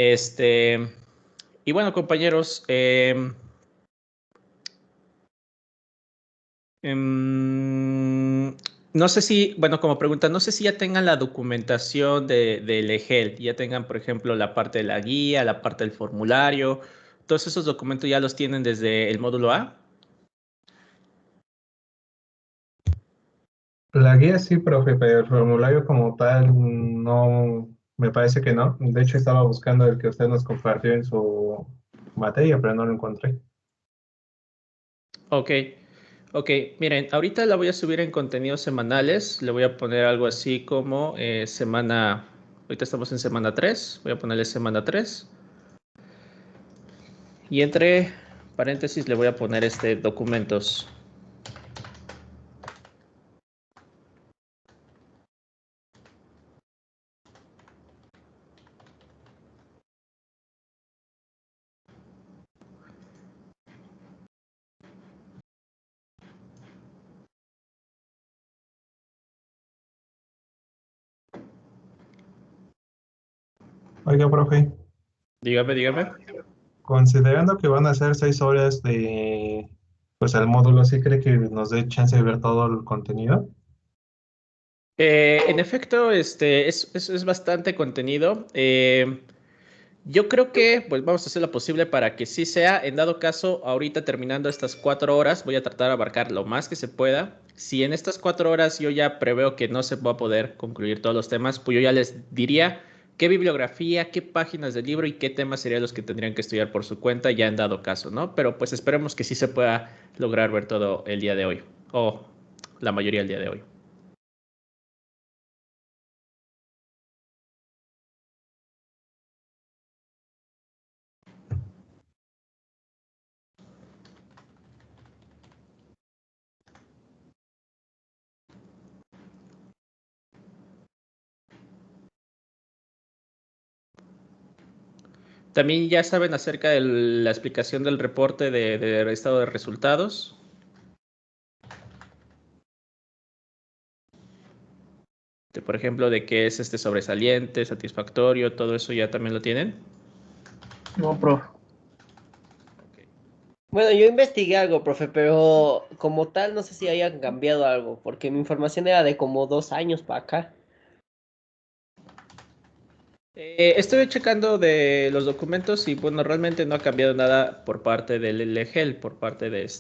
Este, y bueno, compañeros, no sé si, bueno, como pregunta, no sé si ya tengan la documentación del EGEL, ya tengan, por ejemplo, la parte de la guía, la parte del formulario, todos esos documentos ya los tienen desde el módulo A. La guía sí, profe, pero el formulario como tal no, me parece que no. De hecho, estaba buscando el que usted nos compartió en su materia, pero no lo encontré. Ok, ok, miren, ahorita la voy a subir en contenidos semanales, le voy a poner algo así como semana, ahorita estamos en semana 3, voy a ponerle semana 3 y entre paréntesis le voy a poner documentos. Oiga, profe, Dígame, dígame. considerando que van a ser 6 horas de, pues el módulo, ¿sí cree que nos dé chance de ver todo el contenido? En efecto, es bastante contenido. Yo creo que pues vamos a hacer lo posible para que sí sea. En dado caso, ahorita terminando estas 4 horas, voy a tratar de abarcar lo más que se pueda. Si en estas 4 horas yo ya preveo que no se va a poder concluir todos los temas, pues yo ya les diría qué bibliografía, qué páginas del libro y qué temas serían los que tendrían que estudiar por su cuenta, ya en dado caso, ¿no? Pero pues esperemos que sí se pueda lograr ver todo el día de hoy, o la mayoría del día de hoy. También ya saben acerca de la explicación del reporte de estado de resultados. Por ejemplo, de qué es sobresaliente, satisfactorio, todo eso ya también lo tienen. No, profe. Ok. Bueno, yo investigué algo, profe, pero como tal no sé si hayan cambiado algo, porque mi información era de como 2 años para acá. Estoy checando de los documentos y bueno, realmente no ha cambiado nada por parte del EGEL, por parte del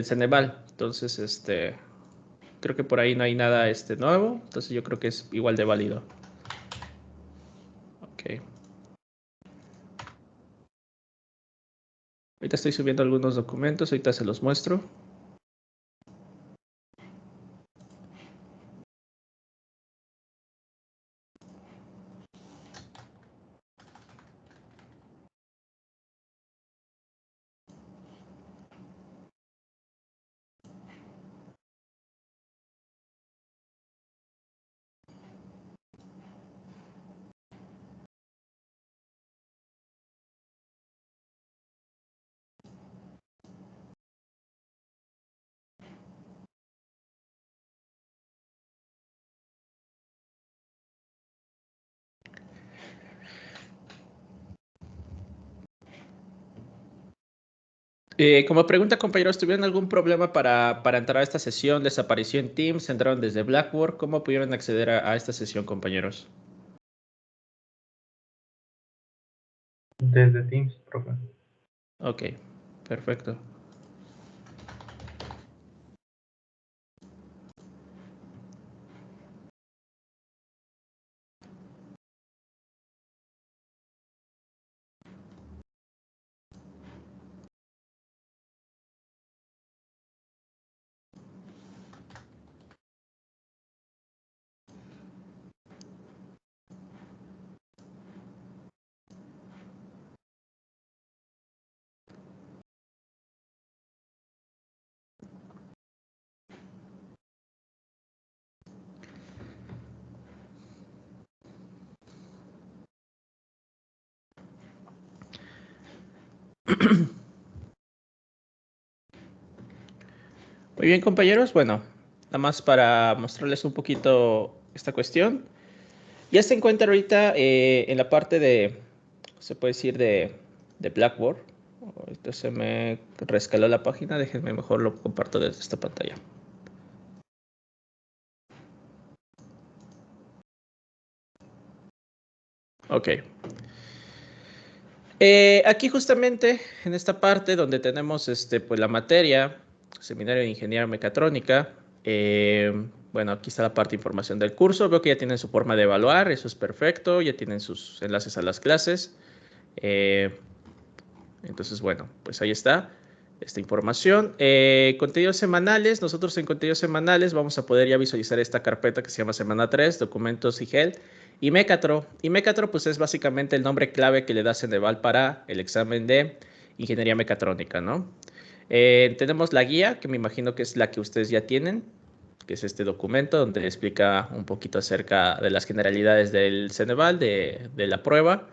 Ceneval. Entonces, creo que por ahí no hay nada nuevo. Entonces yo creo que es igual de válido. Ok. Ahorita estoy subiendo algunos documentos, ahorita se los muestro. Como pregunta, compañeros, ¿tuvieron algún problema para entrar a esta sesión? ¿Les apareció en Teams? ¿Entraron desde Blackboard? ¿Cómo pudieron acceder a esta sesión, compañeros? Desde Teams, profe. Ok, perfecto. Muy bien, compañeros. Bueno, nada más para mostrarles un poquito esta cuestión. Ya se encuentra ahorita en la parte de, se puede decir, de Blackboard. Ahorita se me rescaló la página, déjenme mejor lo comparto desde esta pantalla. Ok. Aquí justamente en esta parte donde tenemos pues la materia, Seminario de Ingeniería Mecatrónica, bueno, aquí está la parte de información del curso, veo que ya tienen su forma de evaluar, eso es perfecto, ya tienen sus enlaces a las clases, entonces bueno, pues ahí está esta información. Contenidos semanales, nosotros en contenidos semanales vamos a poder ya visualizar esta carpeta que se llama Semana 3, Documentos y GEL, y Mecatro. Y Mecatro pues es básicamente el nombre clave que le da Ceneval para el examen de Ingeniería Mecatrónica, ¿no? Tenemos la guía, que me imagino que es la que ustedes ya tienen, que es este documento donde explica un poquito acerca de las generalidades del Ceneval, de la prueba.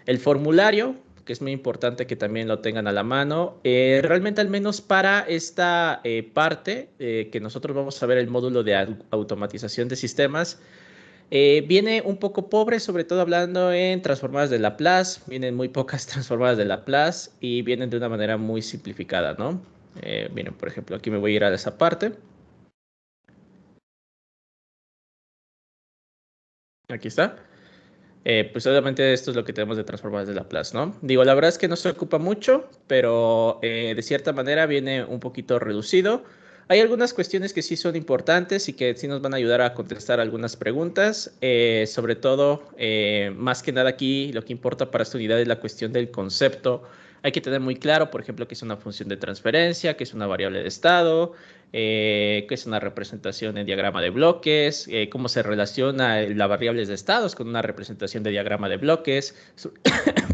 El formulario, que es muy importante que también lo tengan a la mano. Realmente al menos para esta parte, que nosotros vamos a ver el módulo de automatización de sistemas, viene un poco pobre, sobre todo hablando en transformadas de Laplace. Vienen muy pocas transformadas de Laplace y vienen de una manera muy simplificada, ¿no? Miren, por ejemplo, aquí me voy a ir a esa parte. Aquí está. Pues obviamente esto es lo que tenemos de transformadas de Laplace, ¿no? Digo, la verdad es que no se ocupa mucho, pero de cierta manera viene un poquito reducido. Hay algunas cuestiones que sí son importantes y que sí nos van a ayudar a contestar algunas preguntas. Sobre todo, más que nada aquí, lo que importa para esta unidad es la cuestión del concepto. Hay que tener muy claro, por ejemplo, que es una función de transferencia, que es una variable de estado, que es una representación en diagrama de bloques, cómo se relaciona la variable de estados con una representación de diagrama de bloques,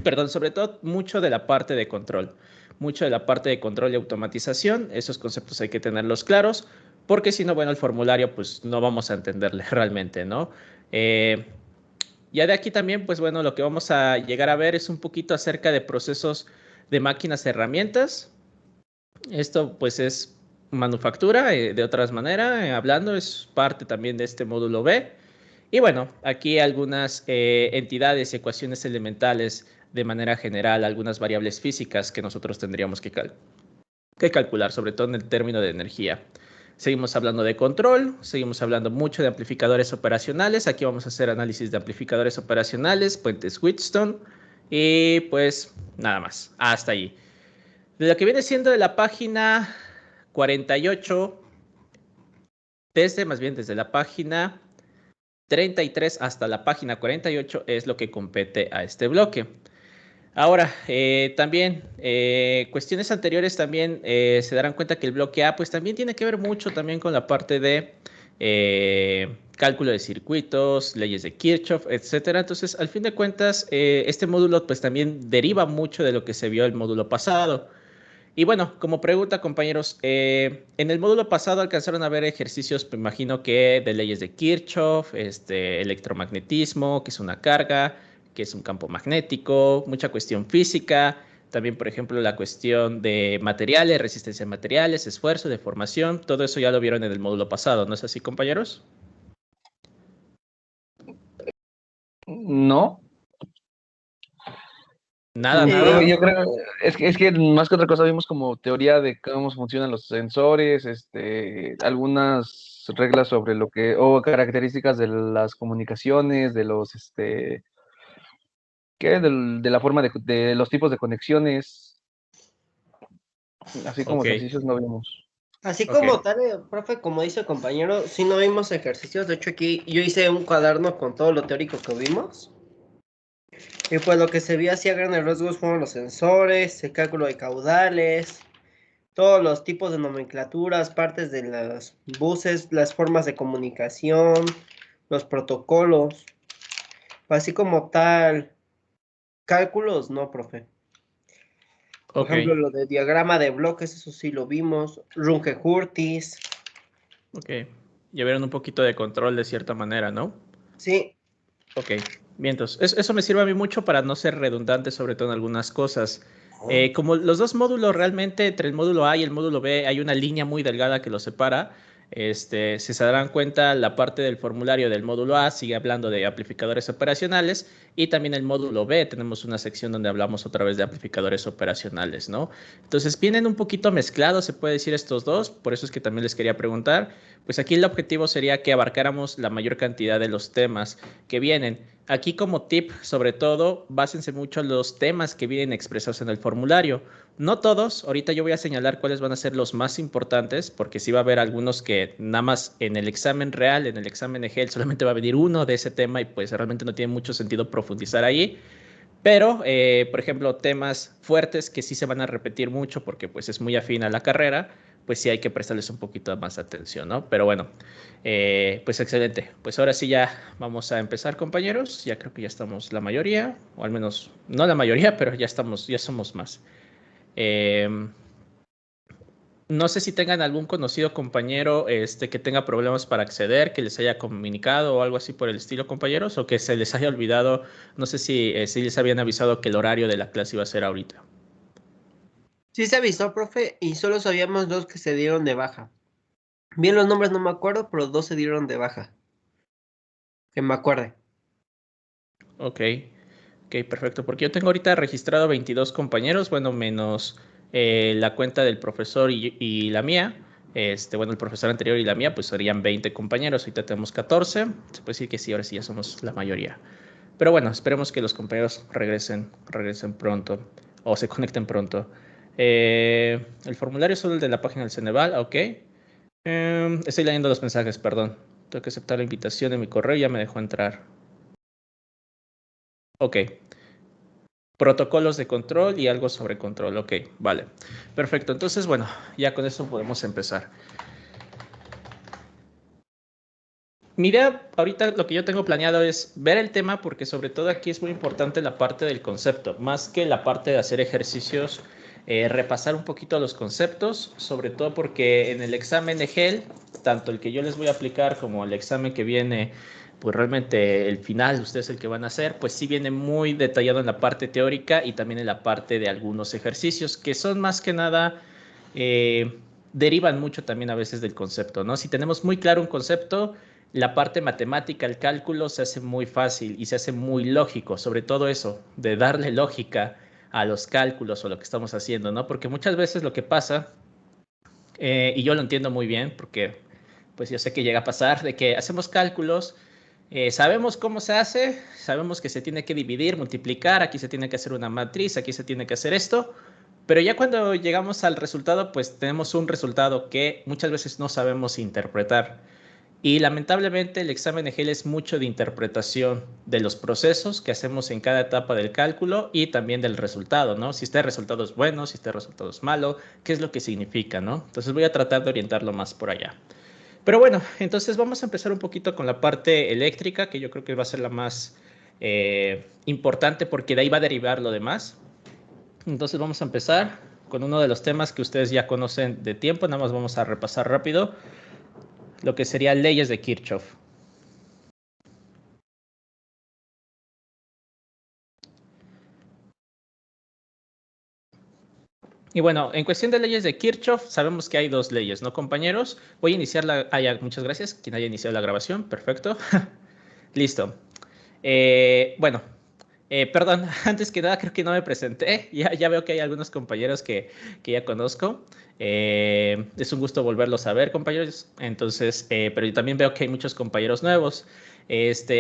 perdón, sobre todo mucho de la parte de control, mucho de la parte de control y automatización, esos conceptos hay que tenerlos claros, porque si no, bueno, el formulario pues no vamos a entenderle realmente, ¿no? Ya de aquí también, pues bueno, lo que vamos a llegar a ver es un poquito acerca de procesos de máquinas y herramientas. Esto pues es manufactura, de otras maneras, hablando, es parte también de este módulo B. Y bueno, aquí algunas entidades, ecuaciones elementales de manera general, algunas variables físicas que nosotros tendríamos que calcular, sobre todo en el término de energía. Seguimos hablando de control, seguimos hablando mucho de amplificadores operacionales. Aquí vamos a hacer análisis de amplificadores operacionales, puentes Wheatstone y pues nada más, hasta allí. De lo que viene siendo de la página 48, desde la página 33 hasta la página 48 es lo que compete a este bloque. Ahora, también, cuestiones anteriores también se darán cuenta que el bloque A pues también tiene que ver mucho también con la parte de cálculo de circuitos, leyes de Kirchhoff, etcétera. Entonces, al fin de cuentas, este módulo pues también deriva mucho de lo que se vio el módulo pasado. Y bueno, como pregunta, compañeros, en el módulo pasado alcanzaron a ver ejercicios, me imagino que de leyes de Kirchhoff, electromagnetismo, que es una carga, que es un campo magnético, mucha cuestión física, también, por ejemplo, la cuestión de materiales, resistencia a materiales, esfuerzo, deformación, todo eso ya lo vieron en el módulo pasado, ¿no es así, compañeros? No, Nada, pero nada. yo creo, es que más que otra cosa vimos como teoría de cómo funcionan los sensores, algunas reglas sobre lo que, o características de las comunicaciones, de los, ¿qué? De la forma de los tipos de conexiones, así como Ok, ejercicios no vimos. Así ok, como tal, profe, como dice el compañero, sí no vimos ejercicios. De hecho, aquí yo hice un cuaderno con todo lo teórico que vimos. Y pues lo que se vio así a grandes rasgos fueron los sensores, el cálculo de caudales, todos los tipos de nomenclaturas, partes de las buses, las formas de comunicación, los protocolos. Así como tal, cálculos, no, profe. Por ok, ejemplo, lo de diagrama de bloques, eso sí lo vimos. Runge-Hurtis. ok. Ya vieron un poquito de control de cierta manera, ¿no? Sí, Ok, bien, entonces eso me sirve a mí mucho para no ser redundante, sobre todo en algunas cosas. Como los dos módulos realmente, entre el módulo A y el módulo B, hay una línea muy delgada que los separa, Si se darán cuenta, la parte del formulario del módulo A sigue hablando de amplificadores operacionales y también el módulo B tenemos una sección donde hablamos otra vez de amplificadores operacionales, ¿no? Entonces vienen un poquito mezclados, se puede decir estos dos, por eso es que también les quería preguntar. Pues aquí el objetivo sería que abarcáramos la mayor cantidad de los temas que vienen. Aquí como tip, sobre todo, básense mucho en los temas que vienen expresados en el formulario. No todos, ahorita yo voy a señalar cuáles van a ser los más importantes, porque sí va a haber algunos que nada más en el examen real, en el examen EGEL, solamente va a venir uno de ese tema y pues realmente no tiene mucho sentido profundizar ahí. Pero, por ejemplo, temas fuertes que sí se van a repetir mucho porque pues es muy afín a la carrera, pues sí hay que prestarles un poquito más atención, ¿no? Pero bueno, pues excelente. Pues ahora sí ya vamos a empezar, compañeros. Ya creo que ya estamos la mayoría, o al menos no la mayoría, pero ya estamos, ya somos más. No sé si tengan algún conocido compañero que tenga problemas para acceder, que les haya comunicado o algo así por el estilo, compañeros, o que se les haya olvidado, no sé si les habían avisado que el horario de la clase iba a ser ahorita. Sí se avisó, profe, y solo sabíamos 2 que se dieron de baja. Bien los nombres no me acuerdo, pero 2 se dieron de baja. Que me acuerde. Ok, perfecto, porque yo tengo ahorita registrado 22 compañeros, bueno, menos la cuenta del profesor y la mía. Bueno, el profesor anterior y la mía, pues serían 20 compañeros, ahorita tenemos 14, se puede decir que sí, ahora sí ya somos la mayoría. Pero bueno, esperemos que los compañeros regresen pronto o se conecten pronto. El formulario es solo el de la página del Ceneval, ok. Estoy leyendo los mensajes, perdón. Tengo que aceptar la invitación de mi correo y ya me dejó entrar. Ok. Protocolos de control y algo sobre control, ok, vale. Perfecto, entonces bueno, ya con eso podemos empezar. Mi idea ahorita lo que yo tengo planeado es ver el tema porque sobre todo aquí es muy importante la parte del concepto, más que la parte de hacer ejercicios, repasar un poquito los conceptos, sobre todo porque en el examen de GEL, tanto el que yo les voy a aplicar como el examen que viene, pues realmente el final, ustedes el que van a hacer, pues sí viene muy detallado en la parte teórica y también en la parte de algunos ejercicios que son más que nada... derivan mucho también a veces del concepto, ¿no? Si tenemos muy claro un concepto, la parte matemática, el cálculo se hace muy fácil y se hace muy lógico, sobre todo eso, de darle lógica a los cálculos o lo que estamos haciendo, ¿no? Porque muchas veces lo que pasa, y yo lo entiendo muy bien, porque pues yo sé que llega a pasar, de que hacemos cálculos, sabemos cómo se hace, sabemos que se tiene que dividir, multiplicar, aquí se tiene que hacer una matriz, aquí se tiene que hacer esto, pero ya cuando llegamos al resultado, pues tenemos un resultado que muchas veces no sabemos interpretar. Y lamentablemente el examen de GEL es mucho de interpretación de los procesos que hacemos en cada etapa del cálculo y también del resultado, ¿no? Si este resultado es bueno, si este resultado es malo, qué es lo que significa, ¿no? Entonces voy a tratar de orientarlo más por allá. Pero bueno, entonces vamos a empezar un poquito con la parte eléctrica, que yo creo que va a ser la más importante porque de ahí va a derivar lo demás. Entonces vamos a empezar con uno de los temas que ustedes ya conocen de tiempo, nada más vamos a repasar rápido lo que sería leyes de Kirchhoff. Y bueno, en cuestión de leyes de Kirchhoff, sabemos que hay dos leyes, ¿no, compañeros? Voy a iniciar la... muchas gracias, quien haya iniciado la grabación, perfecto. Listo. Bueno, perdón, antes que nada creo que no me presenté. Ya veo que hay algunos compañeros que ya conozco. Es un gusto volverlos a ver, compañeros. Entonces, pero yo también veo que hay muchos compañeros nuevos.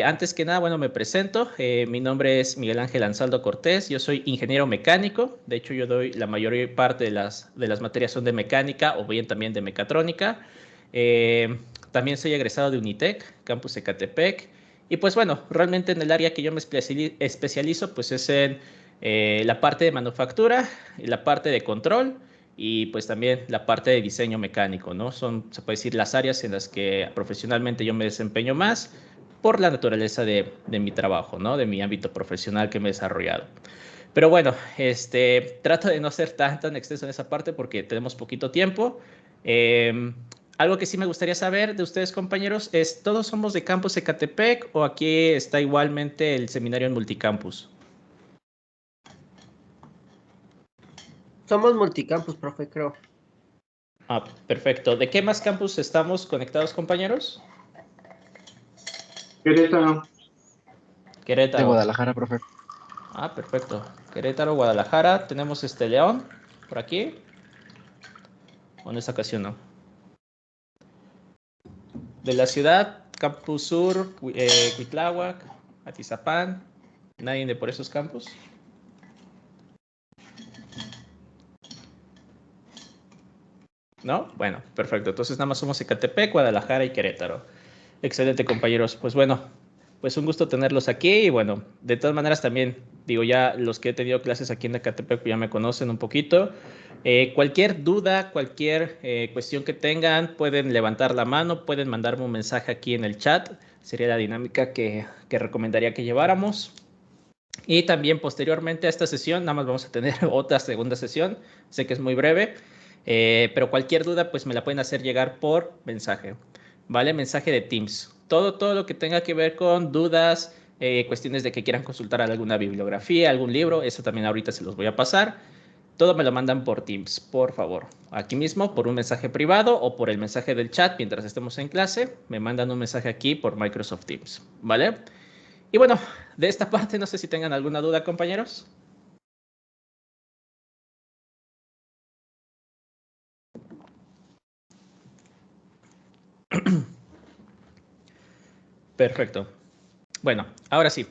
Antes que nada, bueno, me presento. Mi nombre es Miguel Ángel Ansaldo Cortés. Yo soy ingeniero mecánico. De hecho, yo doy la mayor parte de las materias son de mecánica o bien también de mecatrónica. También soy egresado de Unitec, Campus Ecatepec. Y pues bueno, realmente en el área que yo me especializo pues es en la parte de manufactura, la parte de control y pues también la parte de diseño mecánico, ¿no? Son, se puede decir, las áreas en las que profesionalmente yo me desempeño más por la naturaleza de mi trabajo, ¿no? De mi ámbito profesional que me he desarrollado. Pero bueno, trato de no ser tan extenso en esa parte porque tenemos poquito tiempo. Algo que sí me gustaría saber de ustedes, compañeros, es, ¿todos somos de Campus Ecatepec o aquí está igualmente el seminario en multicampus? Somos multicampus, profe, creo. Ah, perfecto. ¿De qué más campus estamos conectados, compañeros? Querétaro. De Querétaro. Guadalajara, profe. Ah, perfecto. Querétaro, Guadalajara. Tenemos León por aquí. O en esta ocasión no. De la ciudad, Campus Sur, Cuitláhuac, Atizapán. ¿Nadie de por esos campus? ¿No? Bueno, perfecto. Entonces nada más somos Ecatepec, Guadalajara y Querétaro. Excelente, compañeros. Pues bueno, pues un gusto tenerlos aquí y bueno, de todas maneras también, digo, ya los que he tenido clases aquí en Ecatepec ya me conocen un poquito. Cualquier duda, cualquier cuestión que tengan, pueden levantar la mano, pueden mandarme un mensaje aquí en el chat. Sería la dinámica que recomendaría que lleváramos. Y también posteriormente a esta sesión, nada más vamos a tener otra segunda sesión. Sé que es muy breve, pero cualquier duda pues me la pueden hacer llegar por mensaje, ¿vale? Mensaje de Teams. Todo lo que tenga que ver con dudas, cuestiones de que quieran consultar alguna bibliografía, algún libro, eso también ahorita se los voy a pasar. Todo me lo mandan por Teams, por favor. Aquí mismo, por un mensaje privado o por el mensaje del chat mientras estemos en clase, me mandan un mensaje aquí por Microsoft Teams, ¿vale? Y bueno, de esta parte no sé si tengan alguna duda, compañeros. Perfecto. Bueno, ahora sí.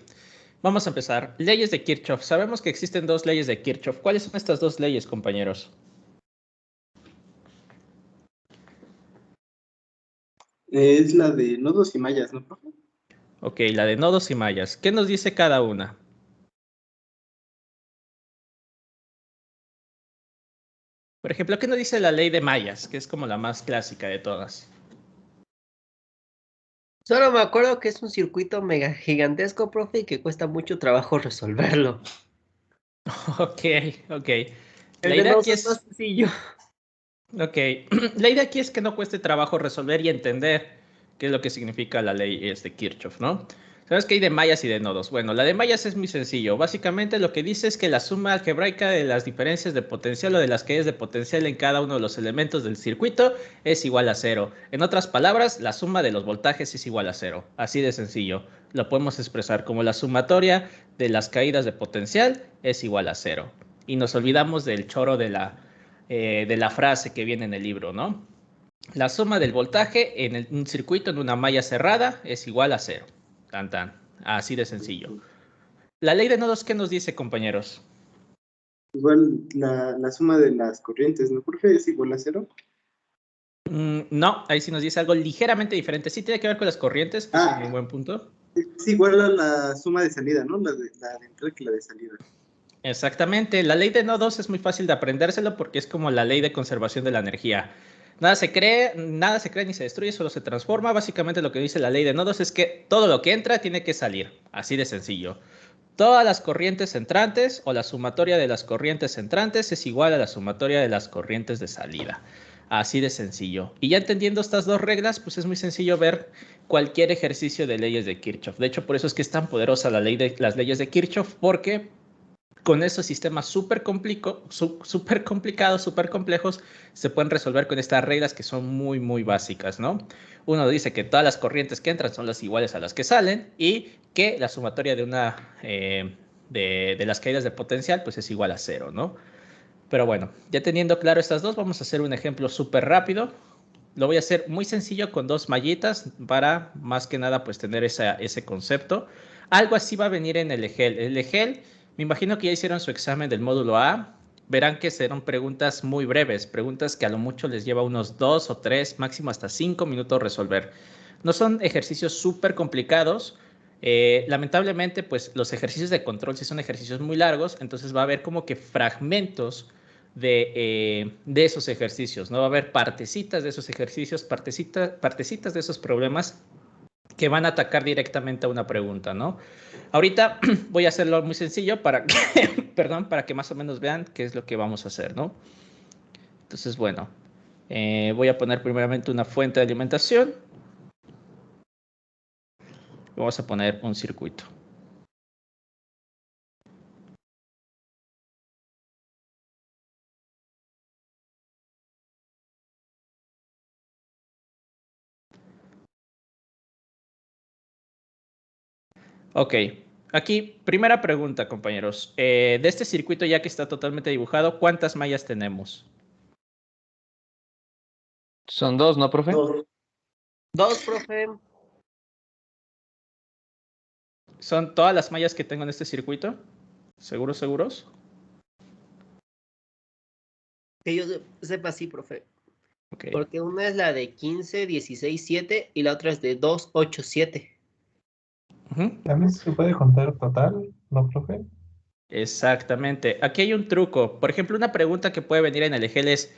Vamos a empezar. Leyes de Kirchhoff. Sabemos que existen dos leyes de Kirchhoff. ¿Cuáles son estas dos leyes, compañeros? Es la de nodos y mallas, ¿no, profe? Ok, la de nodos y mallas. ¿Qué nos dice cada una? Por ejemplo, ¿qué nos dice la ley de mallas? Que es como la más clásica de todas. Solo me acuerdo que es un circuito mega gigantesco, profe, y que cuesta mucho trabajo resolverlo. Ok, ok. El La de idea aquí nodos es más es... sencillo. Ok, la idea aquí es que no cueste trabajo resolver y entender qué es lo que significa la ley de Kirchhoff, ¿no? ¿Sabes qué hay de mallas y de nodos? Bueno, la de mallas es muy sencillo. Básicamente lo que dice es que la suma algebraica de las diferencias de potencial o de las caídas de potencial en cada uno de los elementos del circuito es igual a cero. En otras palabras, la suma de los voltajes es igual a cero. Así de sencillo. Lo podemos expresar como la sumatoria de las caídas de potencial es igual a cero. Y nos olvidamos del choro de la frase que viene en el libro, ¿no? La suma del voltaje en un circuito en una malla cerrada es igual a cero. Tan, tan. Así de sencillo. La ley de nodos, ¿qué nos dice, compañeros? Igual la suma de las corrientes, ¿no, profe? Es igual a cero. No, ahí sí nos dice algo ligeramente diferente. Sí tiene que ver con las corrientes, que es un muy buen punto. Es igual a la suma de salida, ¿no? La de entrada que la de salida. Exactamente. La ley de nodos es muy fácil de aprendérselo porque es como la ley de conservación de la energía. Nada se cree, nada se crea ni se destruye, solo se transforma. Básicamente lo que dice la ley de nodos es que todo lo que entra tiene que salir. Así de sencillo. Todas las corrientes entrantes o la sumatoria de las corrientes entrantes es igual a la sumatoria de las corrientes de salida. Así de sencillo. Y ya entendiendo estas dos reglas, pues es muy sencillo ver cualquier ejercicio de leyes de Kirchhoff. De hecho, por eso es que es tan poderosa la ley de las leyes de Kirchhoff, porque con esos sistemas súper complicados, súper complejos, se pueden resolver con estas reglas que son muy, muy básicas, ¿no? Uno dice que todas las corrientes que entran son las iguales a las que salen y que la sumatoria de de las caídas de potencial pues es igual a cero, ¿no? Pero bueno, ya teniendo claro estas dos, vamos a hacer un ejemplo súper rápido. Lo voy a hacer muy sencillo con dos mallitas para más que nada pues tener ese concepto. Algo así va a venir en el EGEL. El EGEL, me imagino que ya hicieron su examen del módulo A. Verán que serán preguntas muy breves, preguntas que a lo mucho les lleva unos 2 o 3, máximo hasta 5 minutos resolver. No son ejercicios súper complicados. Lamentablemente, pues los ejercicios de control sí son ejercicios muy largos, entonces va a haber como que fragmentos de esos ejercicios, ¿no? Va a haber partecitas de esos ejercicios, partecitas de esos problemas que van a atacar directamente a una pregunta, ¿no? Ahorita voy a hacerlo muy sencillo para que, perdón, para que más o menos vean qué es lo que vamos a hacer, ¿no? Entonces, bueno, voy a poner primeramente una fuente de alimentación. Vamos a poner un circuito. Ok, aquí, primera pregunta, compañeros. De este circuito ya que está totalmente dibujado, ¿cuántas mallas tenemos? Son 2, ¿no, profe? Dos, profe. ¿Son todas las mallas que tengo en este circuito? ¿Seguros, seguros? Que yo sepa sí, profe. Ok. Porque una es la de 15, 16, 7 y la otra es de 2, 8, 7. Ujú. ¿También se puede contar total, no, profe? Exactamente. Aquí hay un truco. Por ejemplo, una pregunta que puede venir en el EGEL es,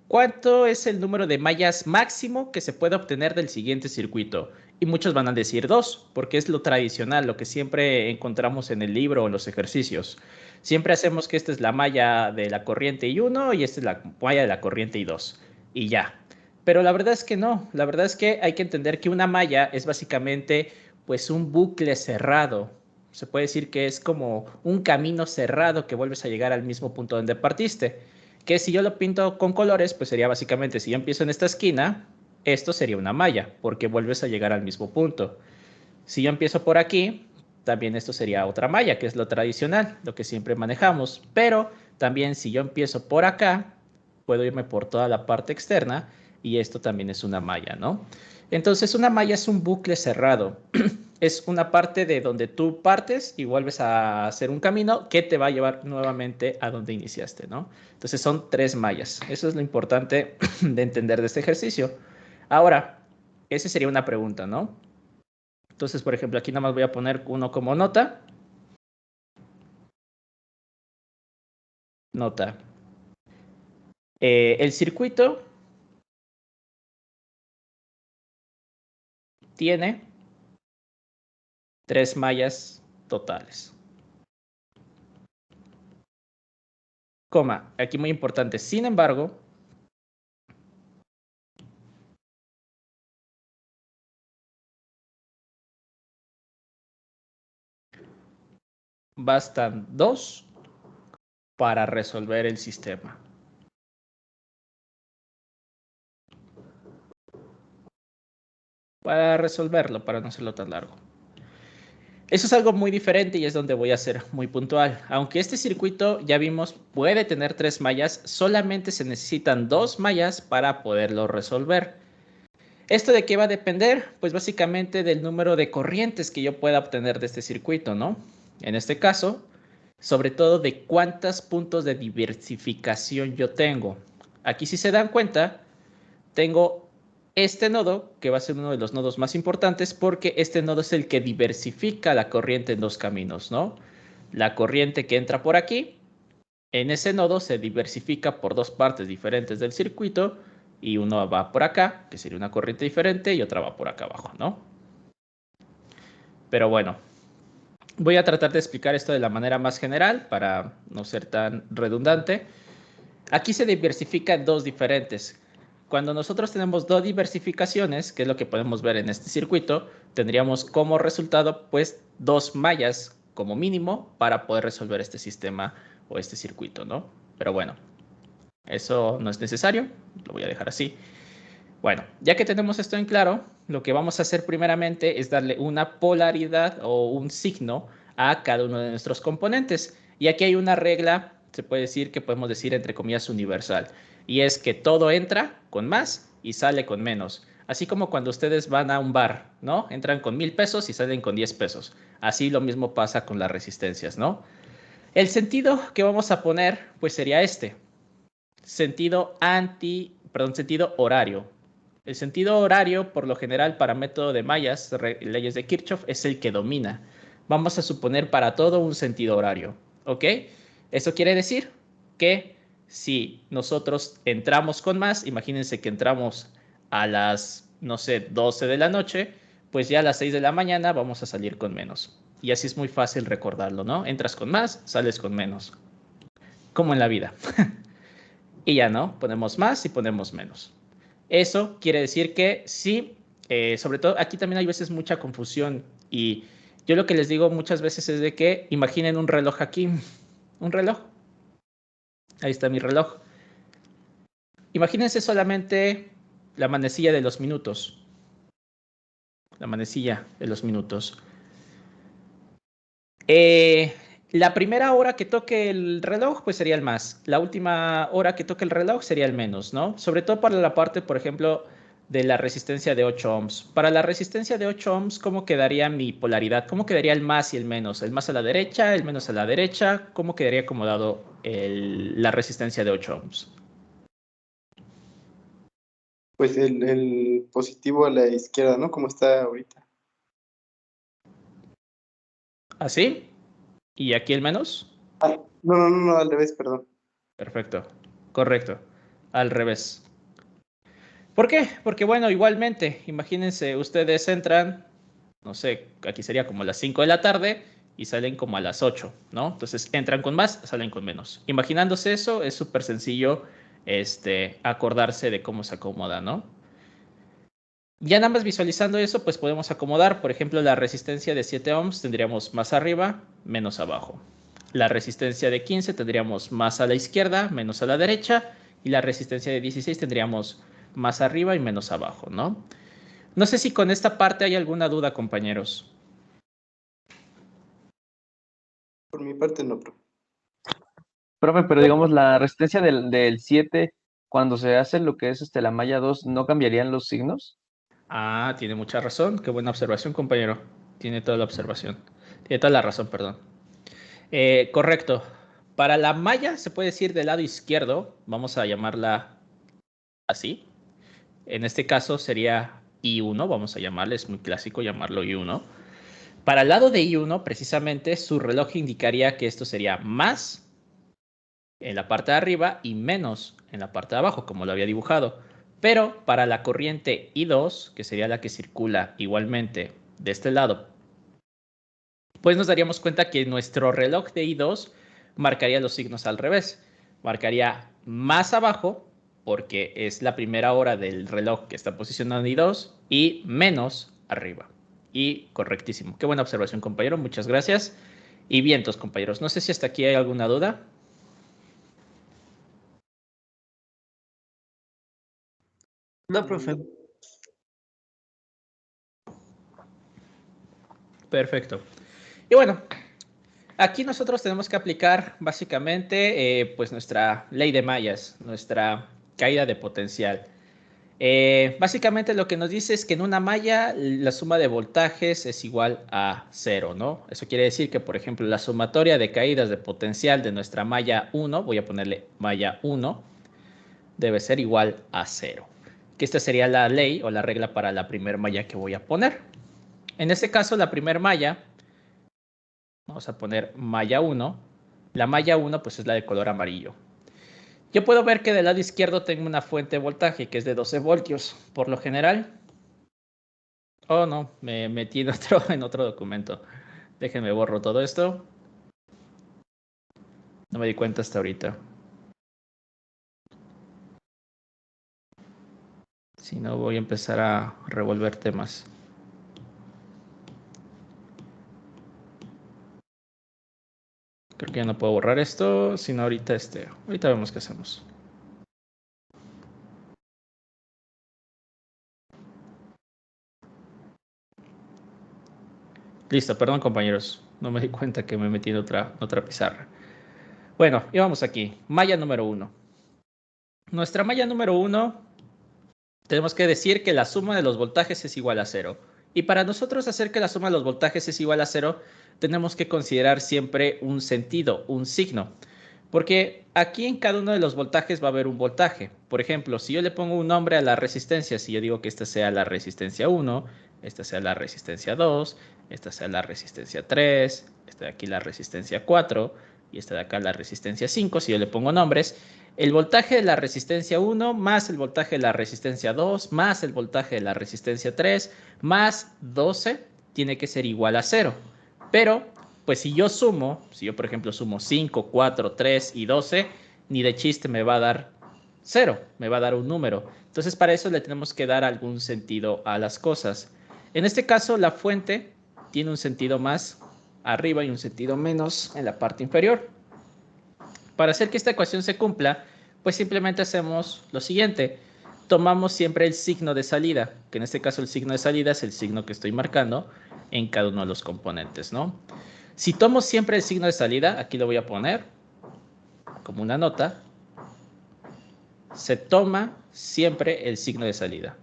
¿cuánto es el número de mallas máximo que se puede obtener del siguiente circuito? Y muchos van a decir 2, porque es lo tradicional, lo que siempre encontramos en el libro o en los ejercicios. Siempre hacemos que esta es la malla de la corriente I1 y esta es la malla de la corriente I2. Y ya. Pero la verdad es que no. La verdad es que hay que entender que una malla es básicamente pues un bucle cerrado. Se puede decir que es como un camino cerrado que vuelves a llegar al mismo punto donde partiste. Que si yo lo pinto con colores, pues sería básicamente, si yo empiezo en esta esquina, esto sería una malla, porque vuelves a llegar al mismo punto. Si yo empiezo por aquí, también esto sería otra malla, que es lo tradicional, lo que siempre manejamos. Pero también si yo empiezo por acá, puedo irme por toda la parte externa y esto también es una malla, ¿no? Entonces una malla es un bucle cerrado. Es una parte de donde tú partes y vuelves a hacer un camino que te va a llevar nuevamente a donde iniciaste, ¿no? Entonces son 3 mallas. Eso es lo importante de entender de este ejercicio. Ahora, esa sería una pregunta, ¿no? Entonces, por ejemplo, aquí nada más voy a poner uno como nota. Nota. El circuito tiene 3 mallas totales. Coma, aquí muy importante. Sin embargo, bastan 2 para resolver el sistema. Para resolverlo, para no hacerlo tan largo. Eso es algo muy diferente y es donde voy a ser muy puntual. Aunque este circuito, ya vimos, puede tener 3 mallas, solamente se necesitan 2 mallas para poderlo resolver. ¿Esto de qué va a depender? Pues básicamente del número de corrientes que yo pueda obtener de este circuito, ¿no? En este caso, sobre todo de cuántos puntos de diversificación yo tengo. Aquí si se dan cuenta, tengo este nodo, que va a ser uno de los nodos más importantes, porque este nodo es el que diversifica la corriente en 2 caminos, ¿no? La corriente que entra por aquí, en ese nodo se diversifica por 2 partes diferentes del circuito, y uno va por acá, que sería una corriente diferente, y otra va por acá abajo, ¿no? Pero bueno, voy a tratar de explicar esto de la manera más general para no ser tan redundante. Aquí se diversifica en 2 diferentes. Cuando nosotros tenemos 2 diversificaciones, que es lo que podemos ver en este circuito, tendríamos como resultado pues 2 mallas como mínimo para poder resolver este sistema o este circuito, ¿no? Pero bueno, eso no es necesario, lo voy a dejar así. Bueno, ya que tenemos esto en claro, lo que vamos a hacer primeramente es darle una polaridad o un signo a cada uno de nuestros componentes. Y aquí hay una regla, se puede decir que podemos decir entre comillas universal, y es que todo entra con más y sale con menos. Así como cuando ustedes van a un bar, ¿no? Entran con 1000 pesos y salen con 10 pesos. Así lo mismo pasa con las resistencias, ¿no? El sentido que vamos a poner, pues sería este. Sentido horario. El sentido horario, por lo general, para método de mallas, leyes de Kirchhoff, es el que domina. Vamos a suponer para todo un sentido horario, ¿ok? Eso quiere decir que si nosotros entramos con más, imagínense que entramos a las, no sé, 12 de la noche, pues ya a las 6 de la mañana vamos a salir con menos. Y así es muy fácil recordarlo, ¿no? Entras con más, sales con menos. Como en la vida. Y ya no, ponemos más y ponemos menos. Eso quiere decir que sí, sobre todo aquí también hay veces mucha confusión y yo lo que les digo muchas veces es de que imaginen un reloj aquí, un reloj, ahí está mi reloj. Imagínense solamente la manecilla de los minutos, la manecilla de los minutos. La primera hora que toque el reloj, pues sería el más. La última hora que toque el reloj sería el menos, ¿no? Sobre todo para la parte, por ejemplo, de la resistencia de 8 ohms. Para la resistencia de 8 ohms, ¿cómo quedaría mi polaridad? ¿Cómo quedaría el más y el menos? ¿El más a la derecha, el menos a la derecha? ¿Cómo quedaría acomodado la resistencia de 8 ohms? Pues el positivo a la izquierda, ¿no? Como está ahorita. ¿Así? ¿Y aquí el menos? No, al revés, perdón. Perfecto. Correcto. Al revés. ¿Por qué? Porque bueno, igualmente, imagínense, ustedes entran, no sé, aquí sería como a las 5 de la tarde y salen como a las 8, ¿no? Entonces entran con más, salen con menos. Imaginándose eso, es súper sencillo acordarse de cómo se acomoda, ¿no? Ya nada más visualizando eso, pues podemos acomodar, por ejemplo, la resistencia de 7 ohms tendríamos más arriba, menos abajo. La resistencia de 15 tendríamos más a la izquierda, menos a la derecha. Y la resistencia de 16 tendríamos más arriba y menos abajo, ¿no? No sé si con esta parte hay alguna duda, compañeros. Por mi parte no, profe. Profe, pero digamos, la resistencia del 7, cuando se hace lo que es la malla 2, ¿no cambiarían los signos? Ah, tiene mucha razón. Qué buena observación, compañero. Tiene toda la observación. Tiene toda la razón, perdón. Correcto. Para la malla, se puede decir del lado izquierdo, vamos a llamarla así. En este caso sería I1, vamos a llamarle, es muy clásico llamarlo I1. Para el lado de I1, precisamente, su reloj indicaría que esto sería más en la parte de arriba y menos en la parte de abajo, como lo había dibujado. Pero para la corriente I2, que sería la que circula igualmente de este lado, pues nos daríamos cuenta que nuestro reloj de I2 marcaría los signos al revés. Marcaría más abajo, porque es la primera hora del reloj que está posicionado en I2, y menos arriba. Y correctísimo. Qué buena observación, compañero. Muchas gracias. Y vientos, compañeros. No sé si hasta aquí hay alguna duda. No, profe. Perfecto. Y bueno, aquí nosotros tenemos que aplicar básicamente pues nuestra ley de mallas, nuestra caída de potencial. Básicamente lo que nos dice es que en una malla la suma de voltajes es igual a 0, ¿no? Eso quiere decir que, por ejemplo, la sumatoria de caídas de potencial de nuestra malla 1, voy a ponerle malla 1, debe ser igual a 0. Que esta sería la ley o la regla para la primera malla que voy a poner. En este caso, la primera malla, vamos a poner malla 1. La malla 1 pues es la de color amarillo. Yo puedo ver que del lado izquierdo tengo una fuente de voltaje que es de 12 voltios. Por lo general... Oh, no, me metí en otro documento. Déjenme borro todo esto. No me di cuenta hasta ahorita. Si no, voy a empezar a revolver temas. Creo que ya no puedo borrar esto, sino ahorita ahorita vemos qué hacemos. Listo, perdón compañeros, no me di cuenta que me metí en otra pizarra. Bueno, y vamos aquí, malla número 1. Nuestra malla número 1, tenemos que decir que la suma de los voltajes es igual a 0. Y para nosotros hacer que la suma de los voltajes es igual a 0, tenemos que considerar siempre un sentido, un signo. Porque aquí en cada uno de los voltajes va a haber un voltaje. Por ejemplo, si yo le pongo un nombre a la resistencia, si yo digo que esta sea la resistencia 1, esta sea la resistencia 2, esta sea la resistencia 3, esta de aquí la resistencia 4 y esta de acá la resistencia 5, si yo le pongo nombres, el voltaje de la resistencia 1 más el voltaje de la resistencia 2 más el voltaje de la resistencia 3 más 12 tiene que ser igual a 0. Pero pues si yo por ejemplo sumo 5, 4, 3 y 12, ni de chiste me va a dar 0, me va a dar un número. Entonces para eso le tenemos que dar algún sentido a las cosas. En este caso la fuente tiene un sentido más arriba y un sentido menos en la parte inferior. Para hacer que esta ecuación se cumpla, pues simplemente hacemos lo siguiente. Tomamos siempre el signo de salida, que en este caso el signo de salida es el signo que estoy marcando en cada uno de los componentes, ¿no? Si tomo siempre el signo de salida, aquí lo voy a poner como una nota, se toma siempre el signo de salida.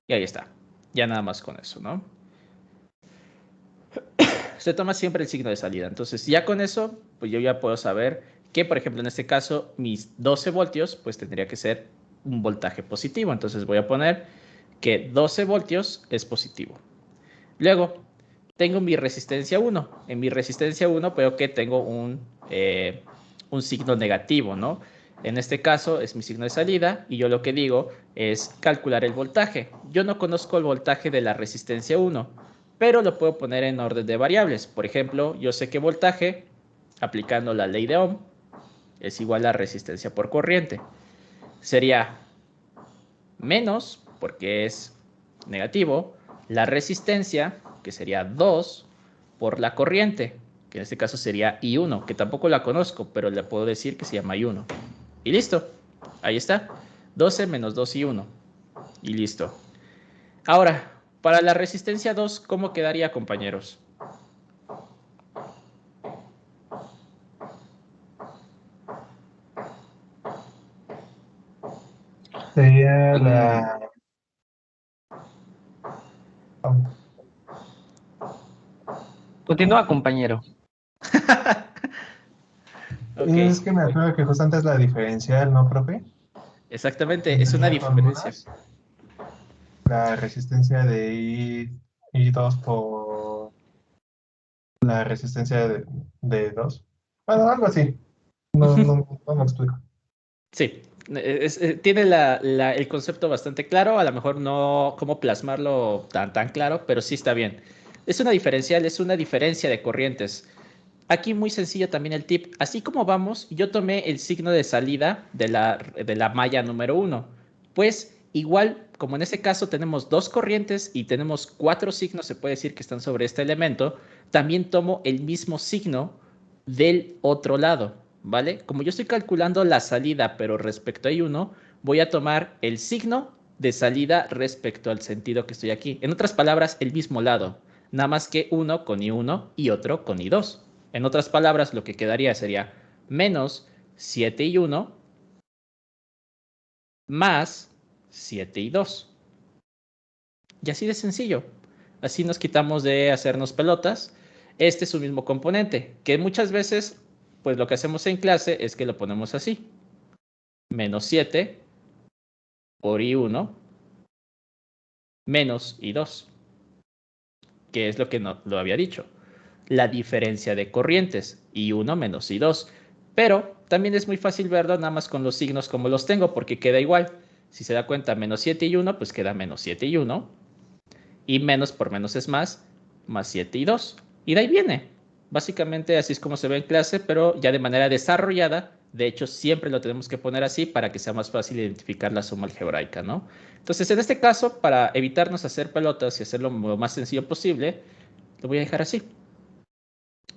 Y ahí está. Ya nada más con eso, ¿no? Se toma siempre el signo de salida. Entonces, ya con eso, pues yo ya puedo saber que, por ejemplo, en este caso, mis 12 voltios, pues tendría que ser un voltaje positivo. Entonces voy a poner que 12 voltios es positivo. Luego, tengo mi resistencia 1. En mi resistencia 1 veo que tengo un signo negativo, ¿no? En este caso es mi signo de salida y yo lo que digo es calcular el voltaje. Yo no conozco el voltaje de la resistencia 1, pero lo puedo poner en orden de variables. Por ejemplo, yo sé que voltaje, aplicando la ley de Ohm, es igual a resistencia por corriente. Sería menos, porque es negativo, la resistencia, que sería 2, por la corriente, que en este caso sería I1, que tampoco la conozco, pero le puedo decir que se llama I1. Y listo, ahí está, 12 menos 2 I1, y listo. Ahora, para la resistencia 2, ¿cómo quedaría, compañeros? Sería la... Continúa, compañero. Ok, Es que me acuerdo que justo antes la diferencial, ¿no, profe? exactamente, es una diferencia. La resistencia de I2 por la resistencia de 2. Bueno, algo así. No me explico. Sí, tiene el concepto bastante claro, a lo mejor no cómo plasmarlo tan claro, pero sí está bien. Es una diferencial, es una diferencia de corrientes. Aquí muy sencillo también el tip. Así como vamos, yo tomé el signo de salida de la malla número 1. Pues igual, como en este caso tenemos dos corrientes y tenemos 4 signos, se puede decir que están sobre este elemento, también tomo el mismo signo del otro lado, ¿vale? Como yo estoy calculando la salida, pero respecto a I1, voy a tomar el signo de salida respecto al sentido que estoy aquí. En otras palabras, el mismo lado, nada más que uno con I1 y otro con I2. En otras palabras, lo que quedaría sería menos 7I1 más 7I2. Y así de sencillo. Así nos quitamos de hacernos pelotas. Este es su mismo componente, que muchas veces, pues lo que hacemos en clase es que lo ponemos así. Menos 7 por I1 menos I2, que es lo que no lo había dicho. La diferencia de corrientes, I1 menos I2. Pero también es muy fácil verlo nada más con los signos como los tengo, porque queda igual. Si se da cuenta, menos 7 y 1, pues queda menos 7 y 1. Y menos por menos es más 7 y 2. Y de ahí viene. Básicamente así es como se ve en clase, pero ya de manera desarrollada. De hecho, siempre lo tenemos que poner así para que sea más fácil identificar la suma algebraica, ¿no? Entonces, en este caso, para evitarnos hacer pelotas y hacerlo lo más sencillo posible, lo voy a dejar así.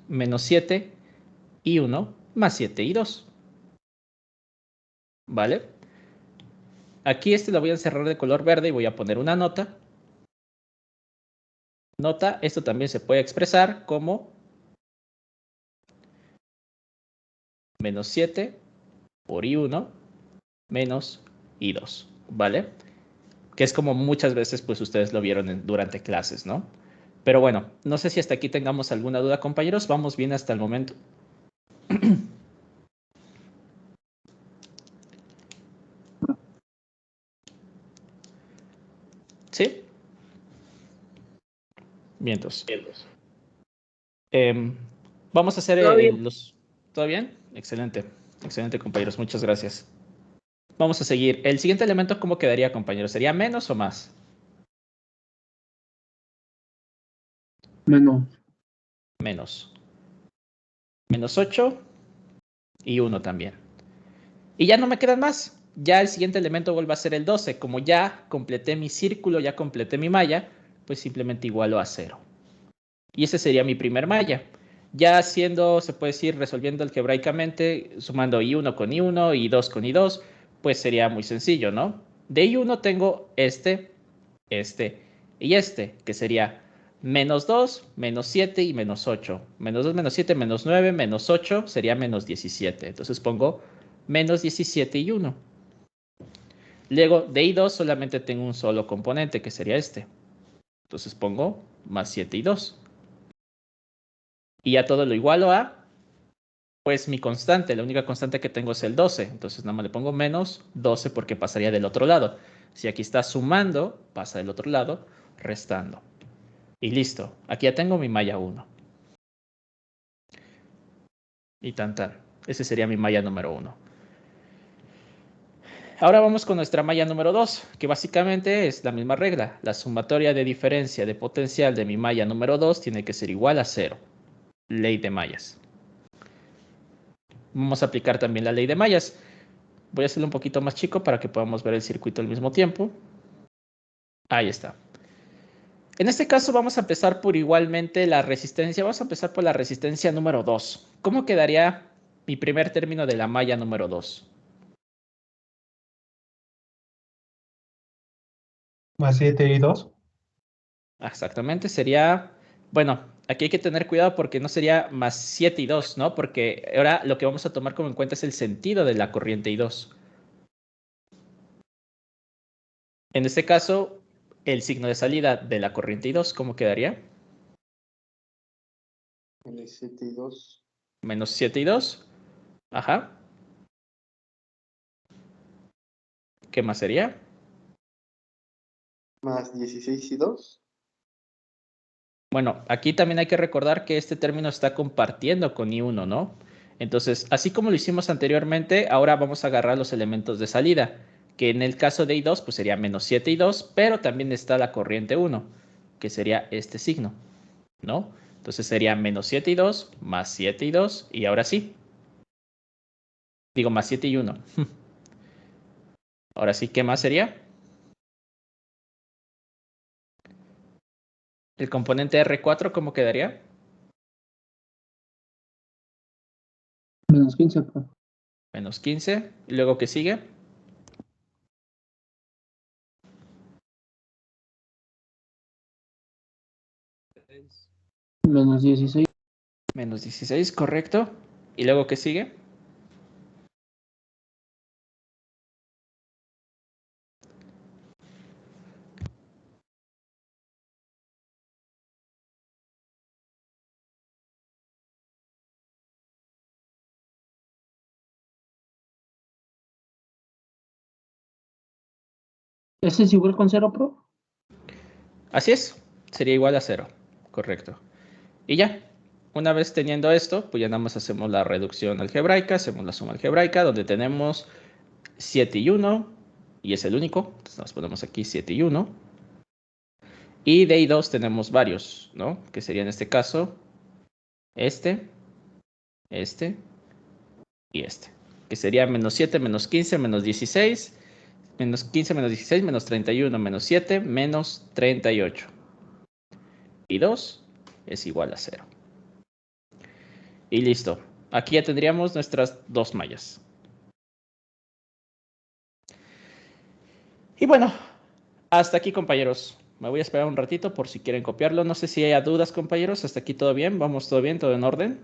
Menos 7 y 1 más 7 y 2. ¿Vale? Aquí lo voy a encerrar de color verde y voy a poner una nota. Nota, esto también se puede expresar como menos 7 por I1 menos I2. ¿Vale? Que es como muchas veces pues ustedes lo vieron durante clases, ¿no? Pero bueno, no sé si hasta aquí tengamos alguna duda, compañeros. Vamos bien hasta el momento. ¿Sí? Vientos. Vamos a hacer ¿Todo bien? ¿Todo bien? Excelente. Excelente, compañeros. Muchas gracias. Vamos a seguir. El siguiente elemento, ¿cómo quedaría, compañeros? ¿Sería menos o más? Menos. Menos. Menos 8 y 1 también. Y ya no me quedan más. Ya el siguiente elemento vuelve a ser el 12. Como ya completé mi círculo, ya completé mi malla, pues simplemente igualo a 0. Y ese sería mi primer malla. Ya haciendo, se puede decir, resolviendo algebraicamente, sumando I1 con I1, I2 con I2, pues sería muy sencillo, ¿no? De I1 tengo este y este, que sería menos 2, menos 7 y menos 8. Menos 2, menos 7, menos 9, menos 8 sería menos 17. Entonces pongo menos 17 y 1. Luego de I2 solamente tengo un solo componente, que sería este. Entonces pongo más 7 y 2. Y ya todo lo igualo a, pues mi constante. La única constante que tengo es el 12. Entonces nada más le pongo menos 12 porque pasaría del otro lado. Si aquí está sumando, pasa del otro lado, restando. Y listo. Aquí ya tengo mi malla 1. Y tan tan. Ese sería mi malla número 1. Ahora vamos con nuestra malla número 2, que básicamente es la misma regla. La sumatoria de diferencia de potencial de mi malla número 2 tiene que ser igual a 0. Ley de mallas. Vamos a aplicar también la ley de mallas. Voy a hacerlo un poquito más chico para que podamos ver el circuito al mismo tiempo. Ahí está. En este caso vamos a empezar por igualmente la resistencia. Vamos a empezar por la resistencia número 2. ¿Cómo quedaría mi primer término de la malla número 2? Más 7 y 2. Exactamente, sería, bueno, aquí hay que tener cuidado porque no sería más 7 y 2, ¿no? Porque ahora lo que vamos a tomar como en cuenta es el sentido de la corriente I2. En este caso, el signo de salida de la corriente I2, ¿cómo quedaría? Menos 7 y 2. Menos 7 y 2. Ajá. ¿Qué más sería? Más 16 y 2. Bueno, aquí también hay que recordar que este término está compartiendo con I1, ¿no? Entonces, así como lo hicimos anteriormente, ahora vamos a agarrar los elementos de salida, que en el caso de I2, pues sería menos 7 y 2, pero también está la corriente 1, que sería este signo, ¿no? Entonces sería menos 7 y 2, más 7 y 2, y ahora sí. Digo, más 7 y 1. Ahora sí, ¿qué más sería? El componente R4, ¿cómo quedaría? Menos 15, pues. Menos 15. ¿Y luego qué sigue? Menos 16. Menos 16, correcto. ¿Y luego qué sigue? ¿Ese es igual con 0, pro? Así es, sería igual a 0, correcto. Y ya, una vez teniendo esto, pues ya nada más hacemos la reducción algebraica, hacemos la suma algebraica, donde tenemos 7 y 1, y es el único, entonces nos ponemos aquí 7 y 1. Y de I2 tenemos varios, ¿no? Que sería en este caso este, este y este. Que sería menos 7, menos 15, menos 16, menos 15, menos 16, menos 31, menos 7, menos 38. Y 2 es igual a 0. Y listo. Aquí ya tendríamos nuestras dos mallas. Y bueno, hasta aquí, compañeros. Me voy a esperar un ratito por si quieren copiarlo. No sé si haya dudas, compañeros. Hasta aquí todo bien. Vamos todo bien, todo en orden.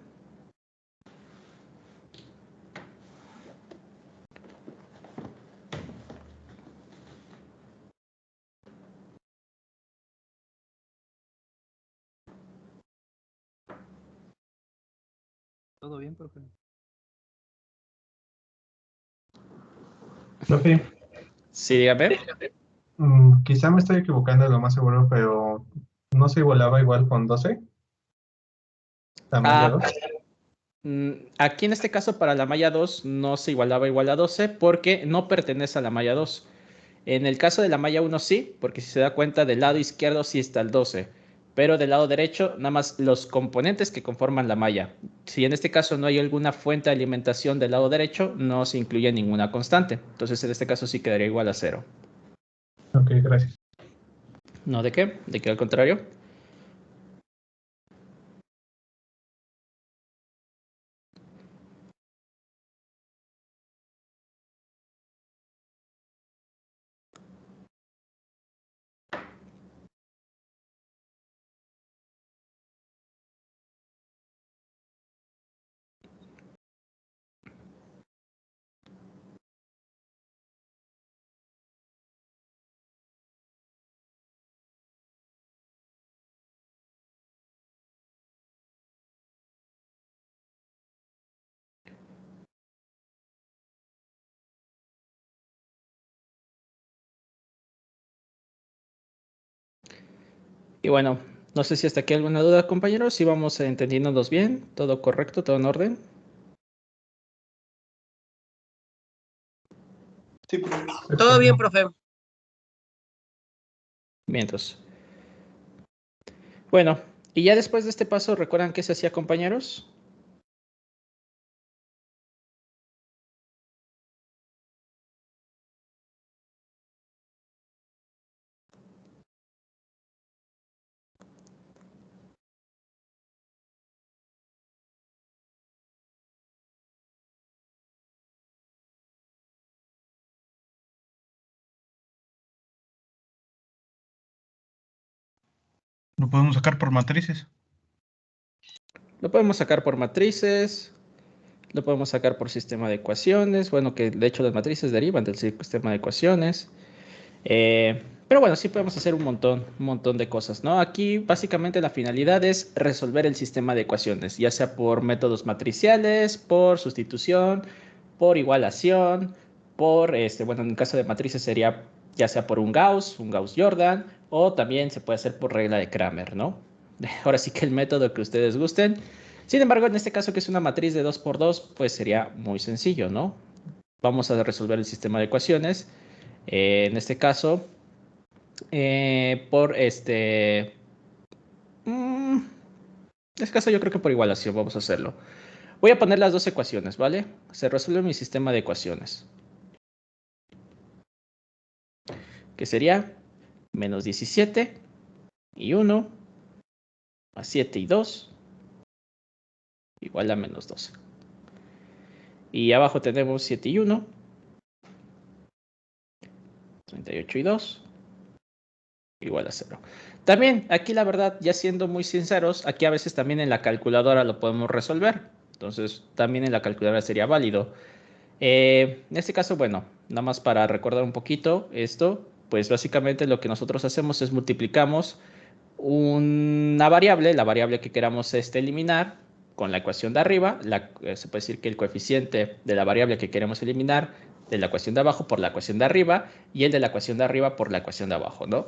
¿Todo bien, profe? Profe, Sí, dígame. quizá me estoy equivocando, lo más seguro, pero ¿no se igualaba igual con 12? La malla Ah, 2. aquí en este caso para la malla 2 no se igualaba igual a 12 porque no pertenece a la malla 2. En el caso de la malla 1 sí, porque si se da cuenta del lado izquierdo sí está el 12, pero del lado derecho nada más los componentes que conforman la malla. Si en este caso no hay alguna fuente de alimentación del lado derecho, no se incluye ninguna constante. Entonces en este caso sí quedaría igual a 0. Ok, gracias. ¿No de qué? ¿De qué al contrario? Y bueno, no sé si hasta aquí alguna duda, compañeros. Si vamos entendiéndonos bien, todo correcto, todo en orden. Sí, profe. Todo bien, profe. Bien, entonces. Bueno, y ya después de este paso, ¿recuerdan qué se hacía, compañeros? Lo podemos sacar por matrices. Lo podemos sacar por matrices, lo podemos sacar por sistema de ecuaciones. Bueno, que de hecho las matrices derivan del sistema de ecuaciones. Pero bueno, sí podemos hacer un montón de cosas, ¿no? Aquí básicamente la finalidad es resolver el sistema de ecuaciones, ya sea por métodos matriciales, por sustitución, por igualación, bueno, en el caso de matrices sería ya sea por un Gauss-Jordan, o también se puede hacer por regla de Kramer, ¿no? Ahora sí que el método que ustedes gusten. Sin embargo, en este caso que es una matriz de 2 por 2, pues sería muy sencillo, ¿no? Vamos a resolver el sistema de ecuaciones. En este caso, por mm, en este caso yo creo que por igualación vamos a hacerlo. Voy a poner las dos ecuaciones, ¿vale? Se resuelve mi sistema de ecuaciones. Que sería menos 17 y 1 más 7 y 2 igual a menos 12. Y abajo tenemos 7 y 1, 38 y 2 igual a 0. También, aquí la verdad, ya siendo muy sinceros, aquí a veces también en la calculadora lo podemos resolver. Entonces, también en la calculadora sería válido. En este caso, bueno, nada más para recordar un poquito esto, pues básicamente lo que nosotros hacemos es multiplicamos una variable, la variable que queramos eliminar, con la ecuación de arriba. Se puede decir que el coeficiente de la variable que queremos eliminar de la ecuación de abajo por la ecuación de arriba y el de la ecuación de arriba por la ecuación de abajo, ¿no?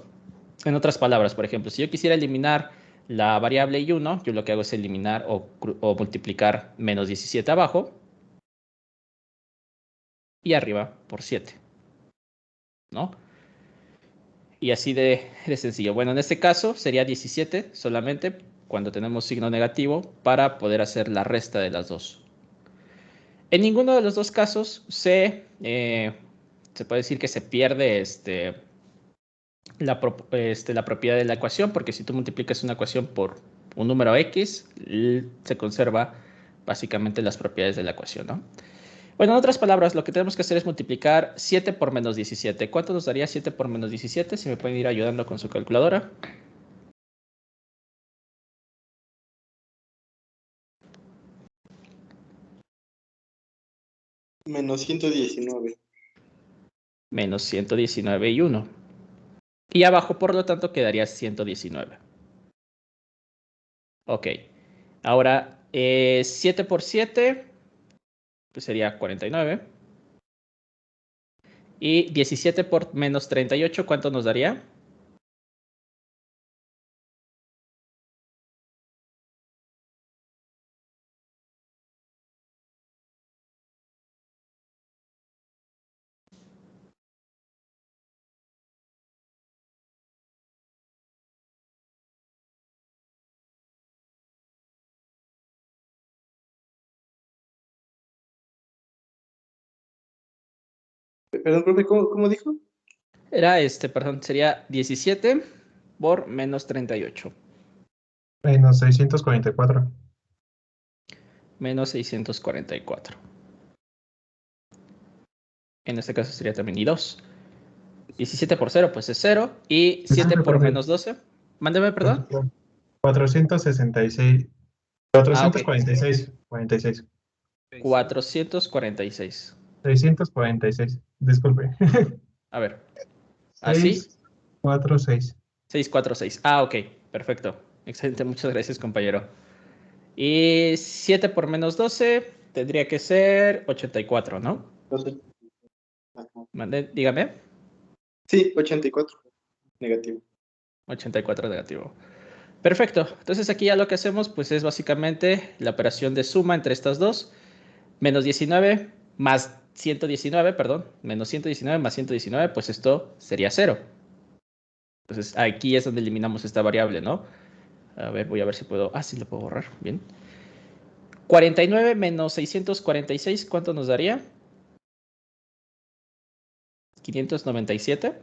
En otras palabras, por ejemplo, si yo quisiera eliminar la variable y1, yo lo que hago es eliminar o multiplicar menos 17 abajo y arriba por 7, ¿no? Y así de sencillo. Bueno, en este caso sería 17 solamente cuando tenemos signo negativo para poder hacer la resta de las dos. En ninguno de los dos casos se puede decir que se pierde la propiedad de la ecuación, porque si tú multiplicas una ecuación por un número X, se conserva básicamente las propiedades de la ecuación, ¿no? Bueno, en otras palabras, lo que tenemos que hacer es multiplicar 7 por menos 17. ¿Cuánto nos daría 7 por menos 17? Si me pueden ir ayudando con su calculadora. Menos 119. Menos 119 y 1. Y abajo, por lo tanto, quedaría 119. Ok. Ahora, 7 por 7, pues sería 49. Y 17 por menos 38, ¿cuánto nos daría? Perdón, profe, ¿cómo dijo? Era perdón, sería 17 por menos 38. Menos 644. Menos 644. En este caso sería también y 2. 17 por 0, pues es 0. Y 7 Disculpe, por profe. menos 12. Mándeme, perdón. 466. Ah, ok. 446. 46. 446. 646. Disculpe. A ver. ¿Así? 646. 646. Ah, ok. Perfecto. Excelente. Muchas gracias, compañero. Y 7 por menos 12 tendría que ser 84, ¿no? Ajá. Dígame. Sí, 84. Negativo. 84 negativo. Perfecto. Entonces aquí ya lo que hacemos pues es básicamente la operación de suma entre estas dos. Menos 19 más 119, perdón. Menos 119 más 119, pues esto sería 0. Entonces aquí es donde eliminamos esta variable, ¿no? A ver, voy a ver si puedo... Ah, sí, lo puedo borrar. Bien. 49 menos 646, ¿cuánto nos daría? 597.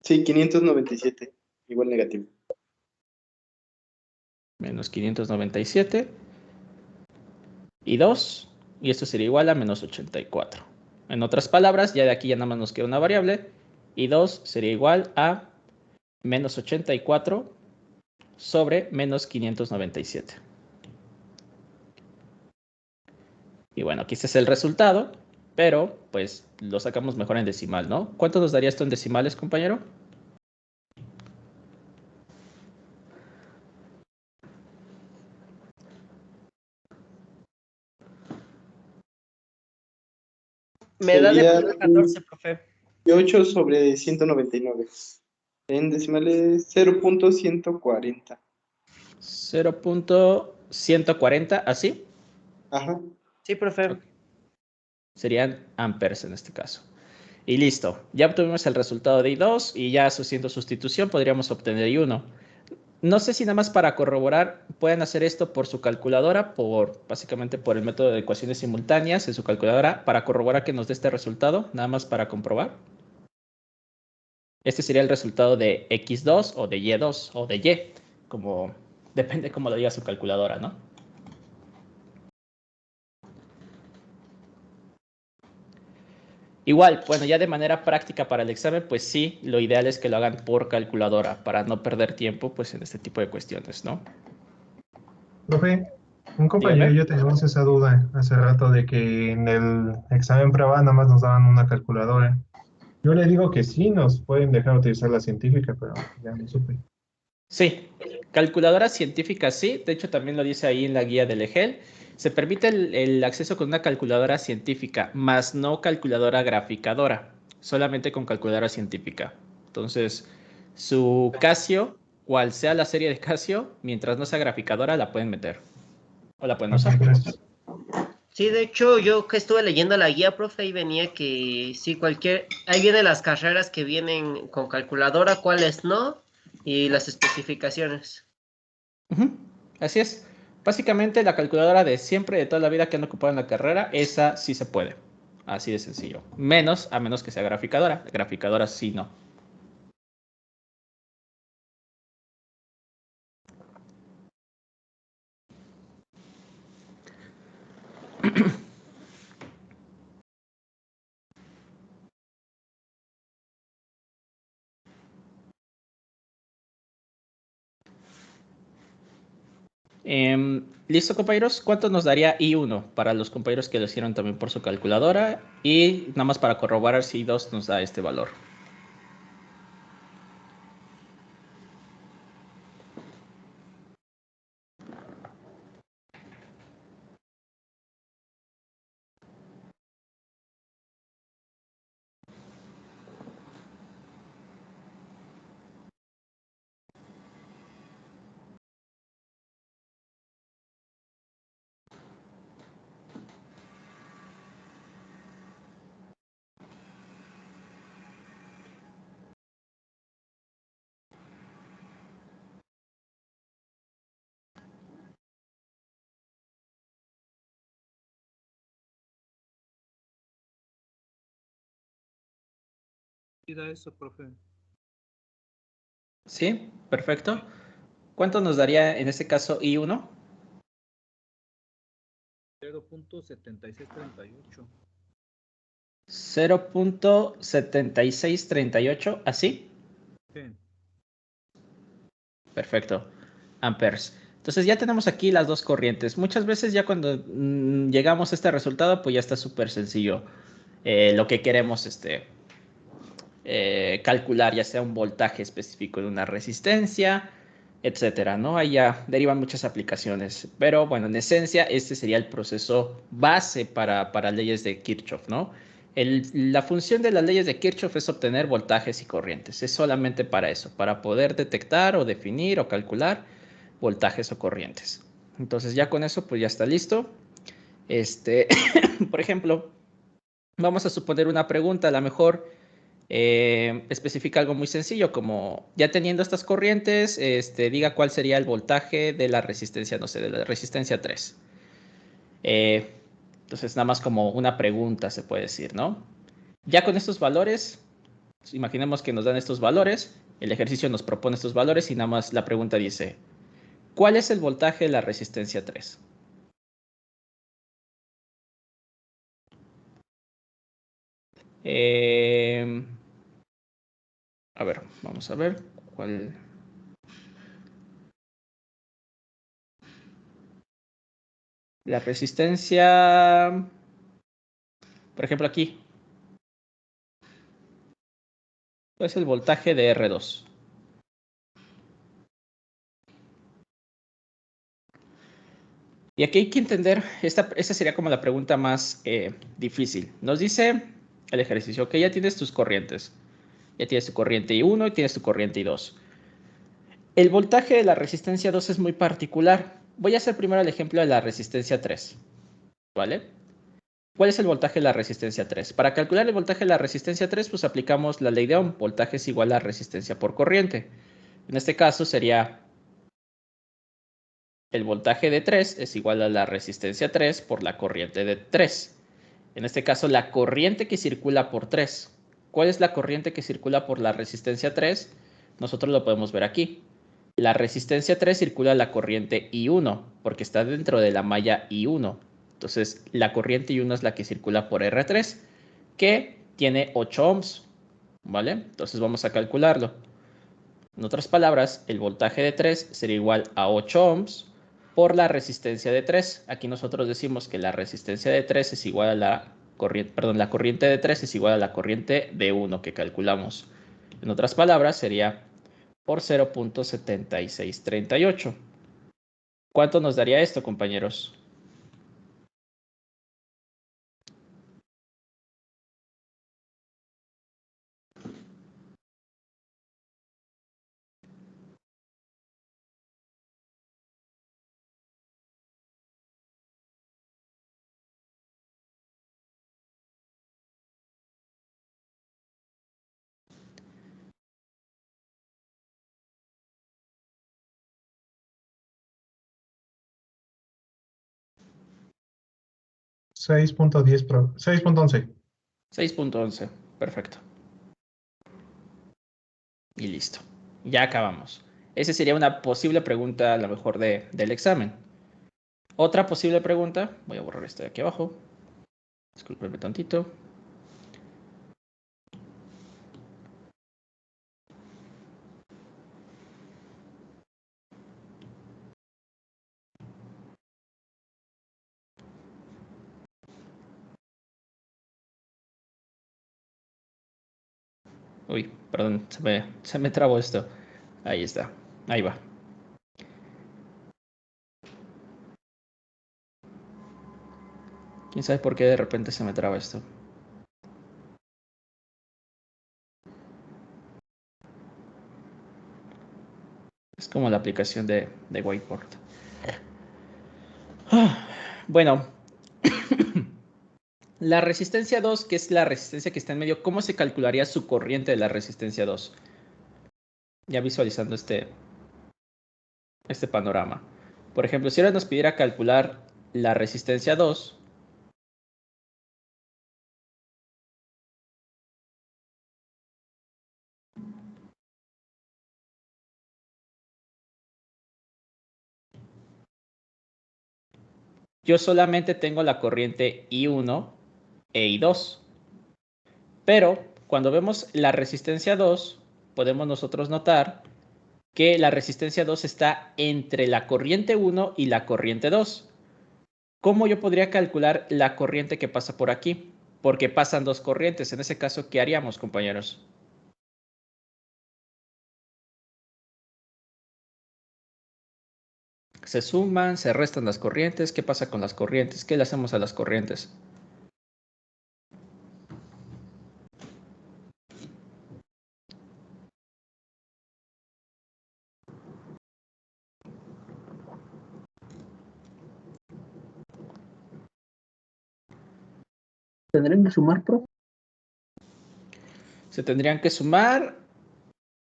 Sí, 597. Igual negativo. Menos 597. Y 2. Y esto sería igual a menos 84. En otras palabras, ya de aquí ya nada más nos queda una variable. Y 2 sería igual a menos 84 sobre menos 597. Y bueno, aquí este es el resultado, pero pues lo sacamos mejor en decimal, ¿no? ¿Cuánto nos daría esto en decimales, compañero? Me da de Sería poner 14, profe. 8 sobre 199. En decimales 0.140. 0.140, ¿así? Ajá. Sí, profe. Ok. Serían amperes en este caso. Y listo, ya obtuvimos el resultado de I2 y ya haciendo sustitución podríamos obtener I1. No sé si nada más para corroborar pueden hacer esto por su calculadora, básicamente por el método de ecuaciones simultáneas en su calculadora, para corroborar que nos dé este resultado, nada más para comprobar. Este sería el resultado de X2 o de Y2 o de Y, como depende cómo lo diga su calculadora, ¿no? Igual, bueno, ya de manera práctica para el examen, pues sí, lo ideal es que lo hagan por calculadora para no perder tiempo pues en este tipo de cuestiones, ¿no? Profe, un compañero y Dígame. yo teníamos esa duda hace rato de que en el examen prueba nada más nos daban una calculadora. Yo le digo que sí, nos pueden dejar utilizar la científica, pero ya no supe. Sí, calculadora científica sí, de hecho también lo dice ahí en la guía del EGEL. Se permite el acceso con una calculadora científica, más no calculadora graficadora, solamente con calculadora científica. Entonces, su Casio, cual sea la serie de Casio, mientras no sea graficadora, la pueden meter o la pueden Ok, usar. gracias. Sí, de hecho, yo que estuve leyendo la guía, profe, ahí venía que sí, ahí vienen las carreras que vienen con calculadora, cuáles no, y las especificaciones. Ujú, así es. Básicamente la calculadora de siempre, de toda la vida que han ocupado en la carrera, esa sí se puede. Así de sencillo. A menos que sea graficadora. Graficadora sí no. Listo, compañeros. ¿Cuánto nos daría I1 para los compañeros que lo hicieron también por su calculadora? Y nada más para corroborar si I2 nos da este valor. Eso, profe. ¿Sí? Perfecto. ¿Cuánto nos daría en este caso I1? 0.7638. 0.7638, ¿así? Sí. Perfecto. Amperes. Entonces ya tenemos aquí las dos corrientes. Muchas veces ya cuando llegamos a este resultado, pues ya está súper sencillo. Lo que queremos calcular, ya sea un voltaje específico de una resistencia, etcétera, ¿no? Ahí ya derivan muchas aplicaciones. Pero bueno, en esencia, este sería el proceso base para leyes de Kirchhoff, ¿no? La función de las leyes de Kirchhoff es obtener voltajes y corrientes. Es solamente para eso, para poder detectar o definir o calcular voltajes o corrientes. Entonces ya con eso pues ya está listo. Por ejemplo, vamos a suponer una pregunta, a lo mejor especifica algo muy sencillo, como ya teniendo estas corrientes, diga cuál sería el voltaje de la resistencia, no sé, de la resistencia 3. Entonces, nada más como una pregunta se puede decir, ¿no? Ya con estos valores, imaginemos que nos dan estos valores, el ejercicio nos propone estos valores y nada más la pregunta dice, ¿cuál es el voltaje de la resistencia 3? A ver, vamos a ver cuál. La resistencia, por ejemplo aquí, ¿cuál es el voltaje de R2? Y aquí hay que entender, esta sería como la pregunta más difícil. Nos dice el ejercicio, ok, ya tienes tus corrientes. Ya tienes tu corriente I1 y tienes tu corriente I2. El voltaje de la resistencia 2 es muy particular. Voy a hacer primero el ejemplo de la resistencia 3. ¿Vale? ¿Cuál es el voltaje de la resistencia 3? Para calcular el voltaje de la resistencia 3, pues aplicamos la ley de Ohm. Voltaje es igual a resistencia por corriente. En este caso sería el voltaje de 3 es igual a la resistencia 3 por la corriente de 3. En este caso, la corriente que circula por 3. ¿Cuál es la corriente que circula por la resistencia 3? Nosotros lo podemos ver aquí. La resistencia 3 circula la corriente I1, porque está dentro de la malla I1. Entonces, la corriente I1 es la que circula por R3, que tiene 8 ohms. ¿Vale? Entonces vamos a calcularlo. En otras palabras, el voltaje de 3 sería igual a 8 ohms por la resistencia de 3. Aquí nosotros decimos que la resistencia de 3 es igual a la corriente, perdón, la corriente de 3 es igual a la corriente de 1 que calculamos. En otras palabras, sería por 0.7638. ¿Cuánto nos daría esto, compañeros? .10 6.11. 6.11. Perfecto. Y listo. Ya acabamos. Esa sería una posible pregunta, a lo mejor, del examen. Otra posible pregunta. Voy a borrar esto de aquí abajo. Discúlpenme tantito. Uy, perdón, se me trabó esto. Ahí está. Ahí va. ¿Quién sabe por qué de repente se me traba esto? Es como la aplicación de Whiteboard. Bueno, la resistencia 2, que es la resistencia que está en medio, ¿cómo se calcularía su corriente de la resistencia 2? Ya visualizando este panorama. Por ejemplo, si ahora nos pidiera calcular la resistencia 2, yo solamente tengo la corriente I1 e I2. Pero cuando vemos la resistencia 2, podemos nosotros notar que la resistencia 2 está entre la corriente 1 y la corriente 2. ¿Cómo yo podría calcular la corriente que pasa por aquí? Porque pasan dos corrientes. En ese caso, ¿qué haríamos, compañeros? Se suman, se restan las corrientes. ¿Qué pasa con las corrientes? ¿Qué le hacemos a las corrientes? ¿Tendrían que sumar, profe? Se tendrían que sumar.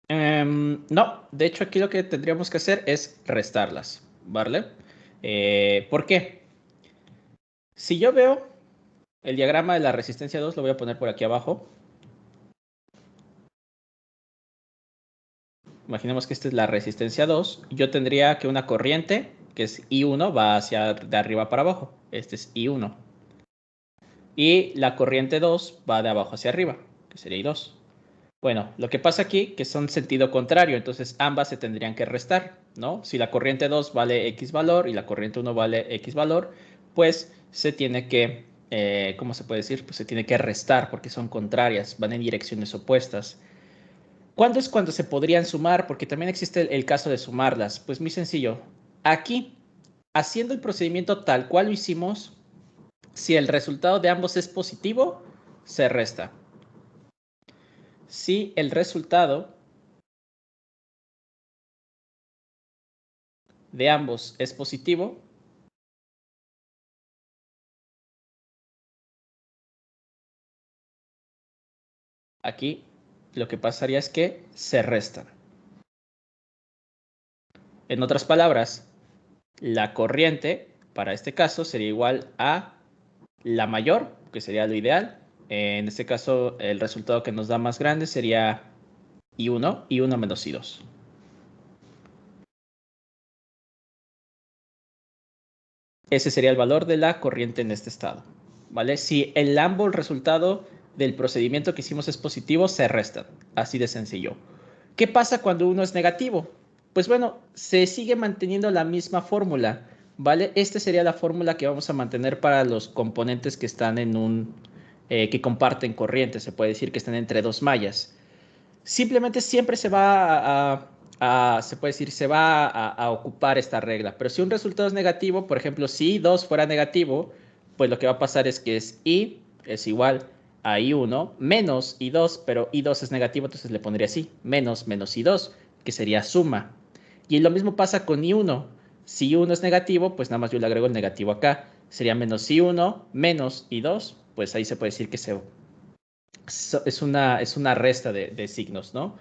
No, de hecho aquí lo que tendríamos que hacer es restarlas, ¿vale? ¿Por qué? Si yo veo el diagrama de la resistencia 2, lo voy a poner por aquí abajo. Imaginemos que esta es la resistencia 2. Yo tendría que una corriente, que es I1, va hacia de arriba para abajo. Este es I1. Y la corriente 2 va de abajo hacia arriba, que sería I2. Bueno, lo que pasa aquí que son sentido contrario, entonces ambas se tendrían que restar, ¿no? Si la corriente 2 vale X valor y la corriente 1 vale X valor, pues se tiene que, ¿cómo se puede decir? Pues se tiene que restar porque son contrarias, van en direcciones opuestas. ¿Cuándo es cuando se podrían sumar? Porque también existe el caso de sumarlas. Pues muy sencillo. Aquí, haciendo el procedimiento tal cual lo hicimos, si el resultado de ambos es positivo, se resta. Si el resultado de ambos es positivo, aquí lo que pasaría es que se restan. En otras palabras, la corriente para este caso sería igual a la mayor, que sería lo ideal. En este caso, el resultado que nos da más grande sería I1, I1 menos I2. Ese sería el valor de la corriente en este estado, ¿vale? Si el ambos resultado del procedimiento que hicimos es positivo, se restan. Así de sencillo. ¿Qué pasa cuando uno es negativo? Pues bueno, se sigue manteniendo la misma fórmula, ¿vale? Esta sería la fórmula que vamos a mantener para los componentes que están en un... que comparten corriente, se puede decir que están entre dos mallas. Simplemente siempre se va se puede decir, se va a ocupar esta regla. Pero si un resultado es negativo, por ejemplo, si I2 fuera negativo, pues lo que va a pasar es que I es igual a I1 menos I2, pero I2 es negativo, entonces le pondría así, menos I2, que sería suma. Y lo mismo pasa con I1. Si I1 es negativo, pues nada más yo le agrego el negativo acá. Sería menos I1 menos I2, pues ahí se puede decir que es una resta de signos, ¿no?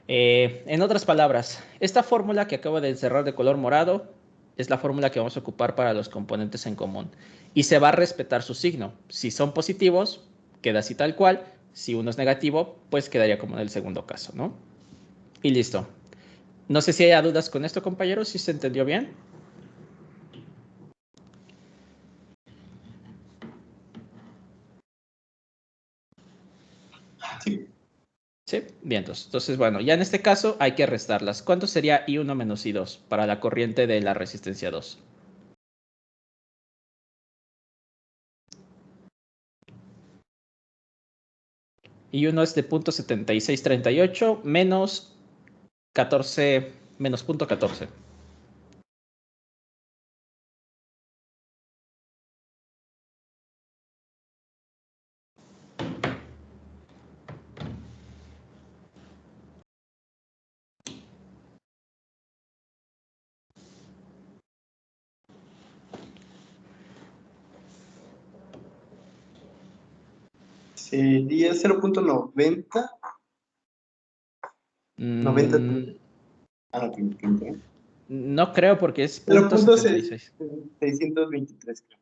En otras palabras, esta fórmula que acabo de encerrar de color morado es la fórmula que vamos a ocupar para los componentes en común. Y se va a respetar su signo. Si son positivos, queda así tal cual. Si uno es negativo, pues quedaría como en el segundo caso, ¿no? Y listo. No sé si hay dudas con esto, compañeros, si se entendió bien. Sí. Sí, bien, entonces, bueno, ya en este caso hay que restarlas. ¿Cuánto sería I1 menos I2 para la corriente de la resistencia 2? I1 es de 0.7638 menos 14, menos 0.14. Sería 0.90. 90. No creo porque es 0.623, 0.76. creo.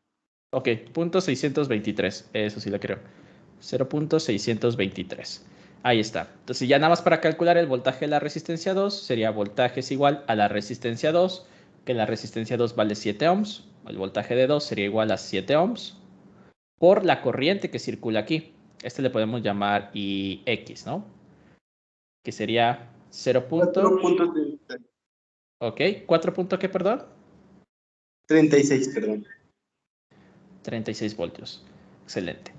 Ok, 0.623. Eso sí lo creo. 0.623. Ahí está. Entonces ya nada más para calcular el voltaje de la resistencia 2 sería voltaje es igual a la resistencia 2, que la resistencia 2 vale 7 ohms. El voltaje de 2 sería igual a 7 ohms por la corriente que circula aquí. Este le podemos llamar IX, ¿no? Que sería 0. 4.36. Ok, 4 punto ¿qué, perdón? 36, perdón. 36 voltios. Excelente.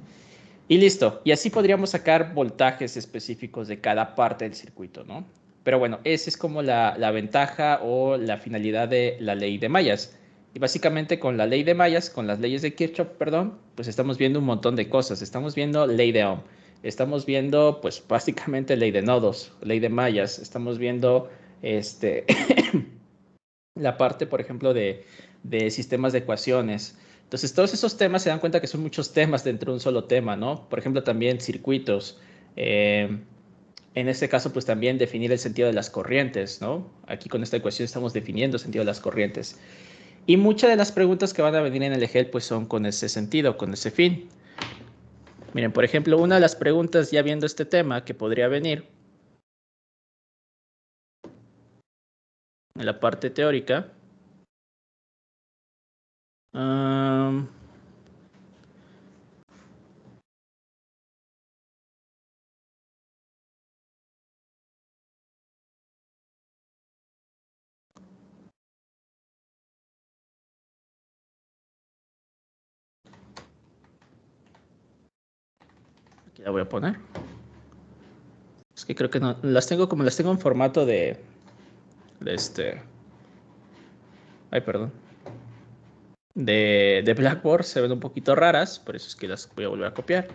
Y listo. Y así podríamos sacar voltajes específicos de cada parte del circuito, ¿no? Pero bueno, esa es como la ventaja o la finalidad de la ley de Mayas. Y básicamente con la ley de Mayas, con las leyes de Kirchhoff, perdón, pues estamos viendo un montón de cosas. Estamos viendo ley de Ohm. Estamos viendo, pues básicamente ley de nodos, ley de Mayas. Estamos viendo la parte, por ejemplo, de sistemas de ecuaciones. Entonces, todos esos temas se dan cuenta que son muchos temas dentro de un solo tema, ¿no? Por ejemplo, también circuitos. En este caso, pues también definir el sentido de las corrientes, ¿no? Aquí con esta ecuación estamos definiendo el sentido de las corrientes. Y muchas de las preguntas que van a venir en el EGEL, pues son con ese sentido, con ese fin. Miren, por ejemplo, una de las preguntas ya viendo este tema que podría venir en la parte teórica. Aquí la voy a poner. Es que creo que no, las tengo como las tengo en formato de ay, perdón. De Blackboard, se ven un poquito raras, por eso es que las voy a volver a copiar.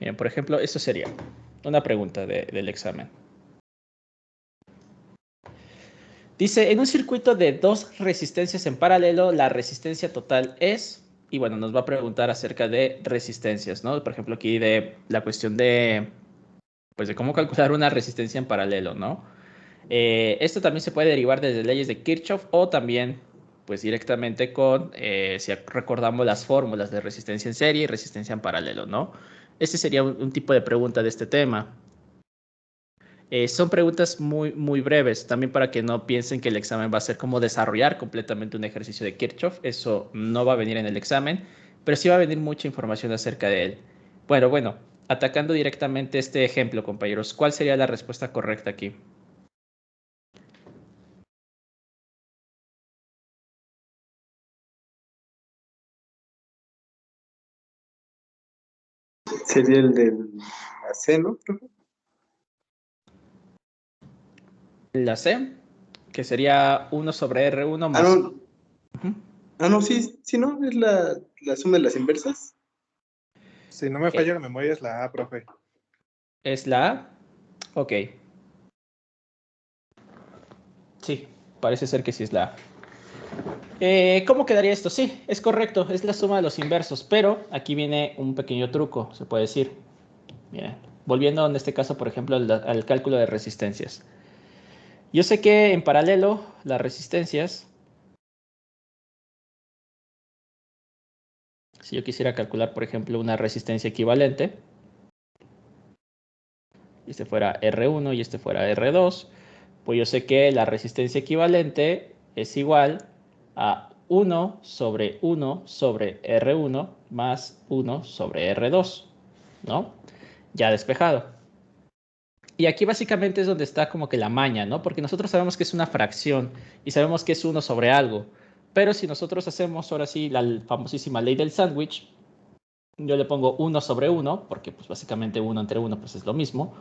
Miren, por ejemplo, esto sería una pregunta del examen. Dice, en un circuito de dos resistencias en paralelo, la resistencia total es, y bueno, nos va a preguntar acerca de resistencias, ¿no? Por ejemplo, aquí de la cuestión de, pues de cómo calcular una resistencia en paralelo, ¿no? Esto también se puede derivar desde leyes de Kirchhoff o también, pues directamente con, si recordamos las fórmulas de resistencia en serie y resistencia en paralelo, ¿no? Este sería un tipo de pregunta de este tema. Son preguntas muy breves, también para que no piensen que el examen va a ser como desarrollar completamente un ejercicio de Kirchhoff. Eso no va a venir en el examen, pero sí va a venir mucha información acerca de él. Bueno, atacando directamente este ejemplo, compañeros, ¿cuál sería la respuesta correcta aquí? Sería el del AC, ¿no, profe? La C, que sería 1 sobre R1 Ah, más... no. Ujú. Ah, no, sí, ¿no? Es la suma de las inversas. Si no me falla la memoria, es la A, profe. ¿Es la A? Ok. Sí, parece ser que sí es la A. ¿Cómo quedaría esto? Sí, es correcto, es la suma de los inversos, pero aquí viene un pequeño truco, se puede decir. Bien, volviendo en este caso, por ejemplo, al cálculo de resistencias. Yo sé que en paralelo las resistencias, si yo quisiera calcular, por ejemplo, una resistencia equivalente, y este fuera R1 y este fuera R2, pues yo sé que la resistencia equivalente es igual a 1 sobre 1 sobre R1 más 1 sobre R2, ¿no? Ya despejado. Y aquí básicamente es donde está como que la maña, ¿no? Porque nosotros sabemos que es una fracción y sabemos que es 1 sobre algo. Pero si nosotros hacemos ahora sí la famosísima ley del sándwich, yo le pongo 1 sobre 1, porque pues básicamente 1 entre 1 pues es lo mismo.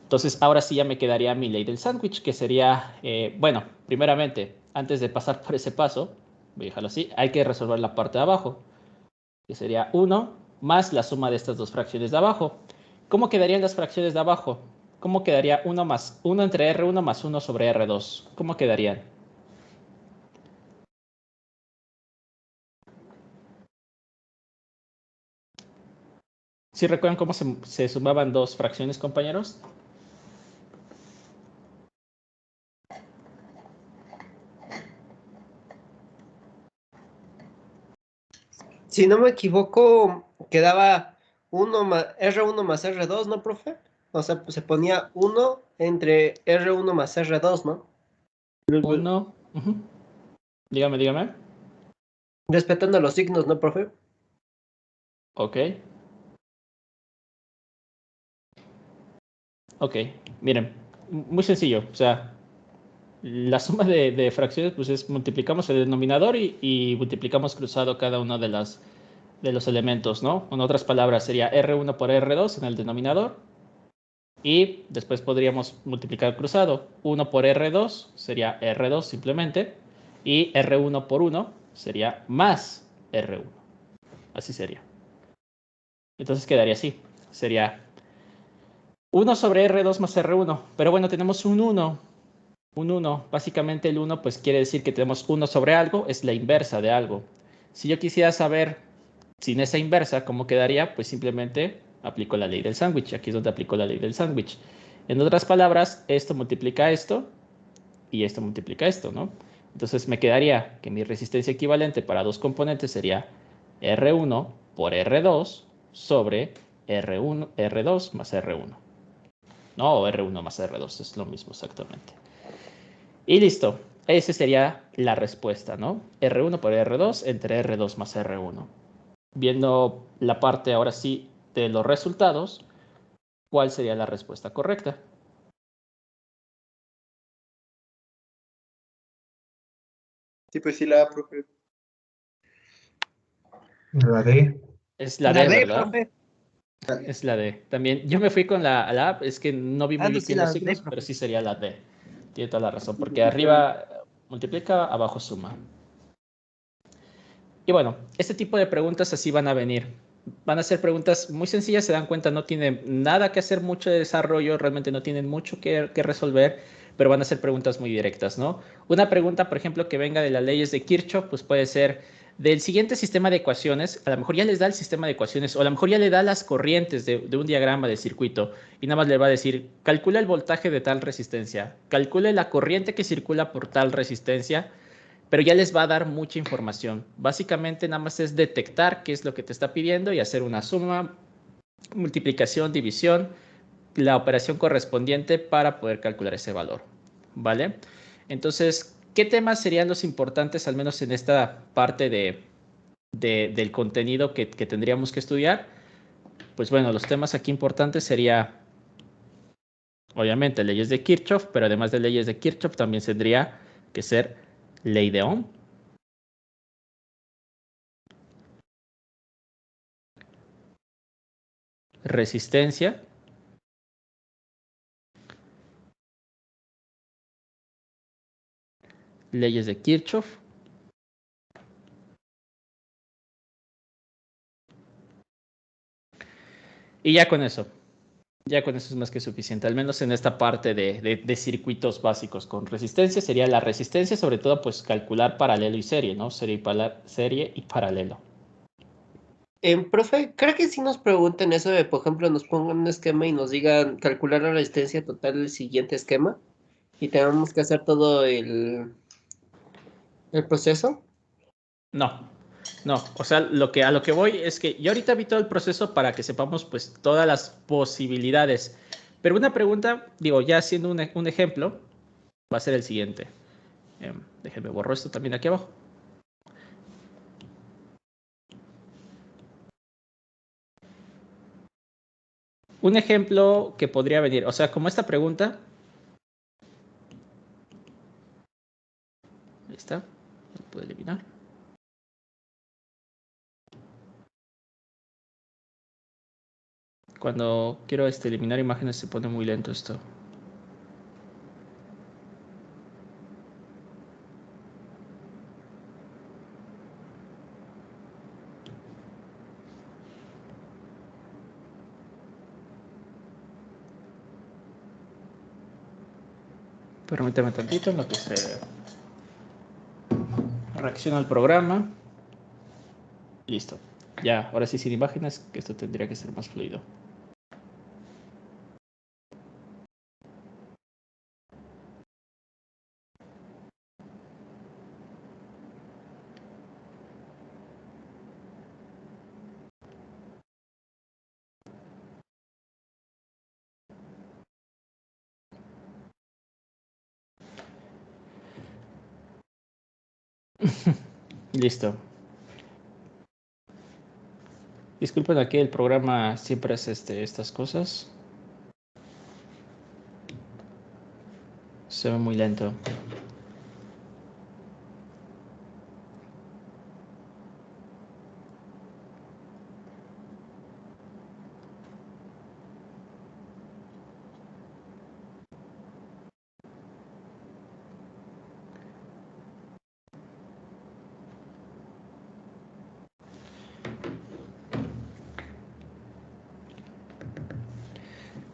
Entonces, ahora sí ya me quedaría mi ley del sándwich, que sería, bueno, primeramente, antes de pasar por ese paso, voy a dejarlo así, hay que resolver la parte de abajo, que sería 1 más la suma de estas dos fracciones de abajo. ¿Cómo quedarían las fracciones de abajo? ¿Cómo quedaría 1 más 1 entre R1 más 1 sobre R2? ¿Cómo quedarían? ¿Sí recuerdan cómo se sumaban dos fracciones, compañeros? Si no me equivoco, quedaba R1 más R2, ¿no, profe? O sea, pues se ponía 1 entre R1 más R2, ¿no? 1, dígame. Respetando los signos, ¿no, profe? Ok. Ok, miren, muy sencillo, o sea, la suma de fracciones pues es multiplicamos el denominador y multiplicamos cruzado cada una de los elementos, ¿no? En otras palabras, sería R1 por R2 en el denominador. Y después podríamos multiplicar cruzado. 1 por R2 sería R2 simplemente. Y R1 por 1 sería más R1. Así sería. Entonces quedaría así. Sería 1 sobre R2 más R1. Pero bueno, tenemos un 1. Un 1. Básicamente el 1 pues quiere decir que tenemos 1 sobre algo. Es la inversa de algo. Si yo quisiera saber sin esa inversa cómo quedaría, pues simplemente aplico la ley del sándwich. Aquí es donde aplico la ley del sándwich. En otras palabras, esto multiplica esto y esto multiplica esto, ¿no? Entonces me quedaría que mi resistencia equivalente para dos componentes sería R1 por R2 sobre R1, R2 más R1. No, o R1 más R2, es lo mismo exactamente. Y listo, esa sería la respuesta, ¿no? R1 por R2 entre R2 más R1. Viendo la parte ahora sí de los resultados, ¿cuál sería la respuesta correcta? Sí, pues sí, la A, profe. La D. Es la La D, D, ¿verdad? profe. Es la D. También yo me fui con la A, es que no vi muy no, sí, bien los la D, signos, profe. pero sí sería la D. Tiene toda la razón, Sí, porque arriba multiplica, abajo suma. Y bueno, este tipo de preguntas así van a venir. Van a ser preguntas muy sencillas, se dan cuenta, no tienen nada que hacer mucho de desarrollo, realmente no tienen mucho que resolver, pero van a ser preguntas muy directas, ¿no? Una pregunta, por ejemplo, que venga de las leyes de Kirchhoff, pues puede ser del siguiente sistema de ecuaciones, a lo mejor ya les da el sistema de ecuaciones, o a lo mejor ya le da las corrientes de un diagrama de circuito, y nada más le va a decir, calcula el voltaje de tal resistencia, calcule la corriente que circula por tal resistencia, pero ya les va a dar mucha información. Básicamente nada más es detectar qué es lo que te está pidiendo y hacer una suma, multiplicación, división, la operación correspondiente para poder calcular ese valor, ¿vale? Entonces, ¿qué temas serían los importantes, al menos en esta parte del contenido que tendríamos que estudiar? Pues bueno, los temas aquí importantes sería, obviamente, leyes de Kirchhoff, pero además de leyes de Kirchhoff también tendría que ser ley de Ohm, resistencia, leyes de Kirchhoff, y ya con eso es más que suficiente, al menos en esta parte de circuitos básicos con resistencia. Sería la resistencia, sobre todo, pues calcular paralelo y serie, ¿no? Serie y paralelo. Profe, creo que si nos pregunten eso de, por ejemplo, nos pongan un esquema y nos digan calcular la resistencia total del siguiente esquema y tenemos que hacer todo el proceso. No, no, o sea, a lo que voy es que yo ahorita vi todo el proceso para que sepamos pues todas las posibilidades. Pero una pregunta, digo, ya haciendo un ejemplo, va a ser el siguiente. Déjenme borro esto también aquí abajo. Un ejemplo que podría venir, o sea, como esta pregunta. Ahí está, lo puedo eliminar. Cuando quiero eliminar imágenes se pone muy lento esto. Permítame tantito en lo que se reacciona al programa. Listo. Ya, ahora sí sin imágenes, que esto tendría que ser más fluido. Listo. Disculpen, aquí el programa siempre hace estas cosas. Se ve muy lento.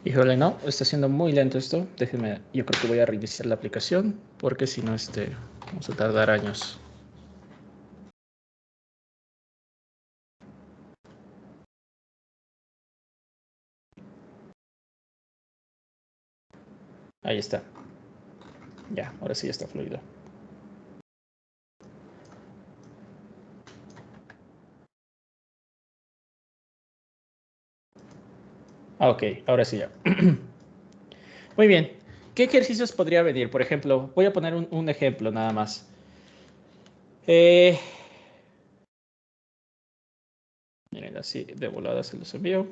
Híjole, no, está siendo muy lento esto. Déjenme, yo creo que voy a reiniciar la aplicación porque si no, vamos a tardar años. Ahí está. Ya, ahora sí está fluido. Ah, ok, ahora sí ya. Muy bien. ¿Qué ejercicios podría venir? Por ejemplo, voy a poner un ejemplo nada más. Miren, así de volada se los envío.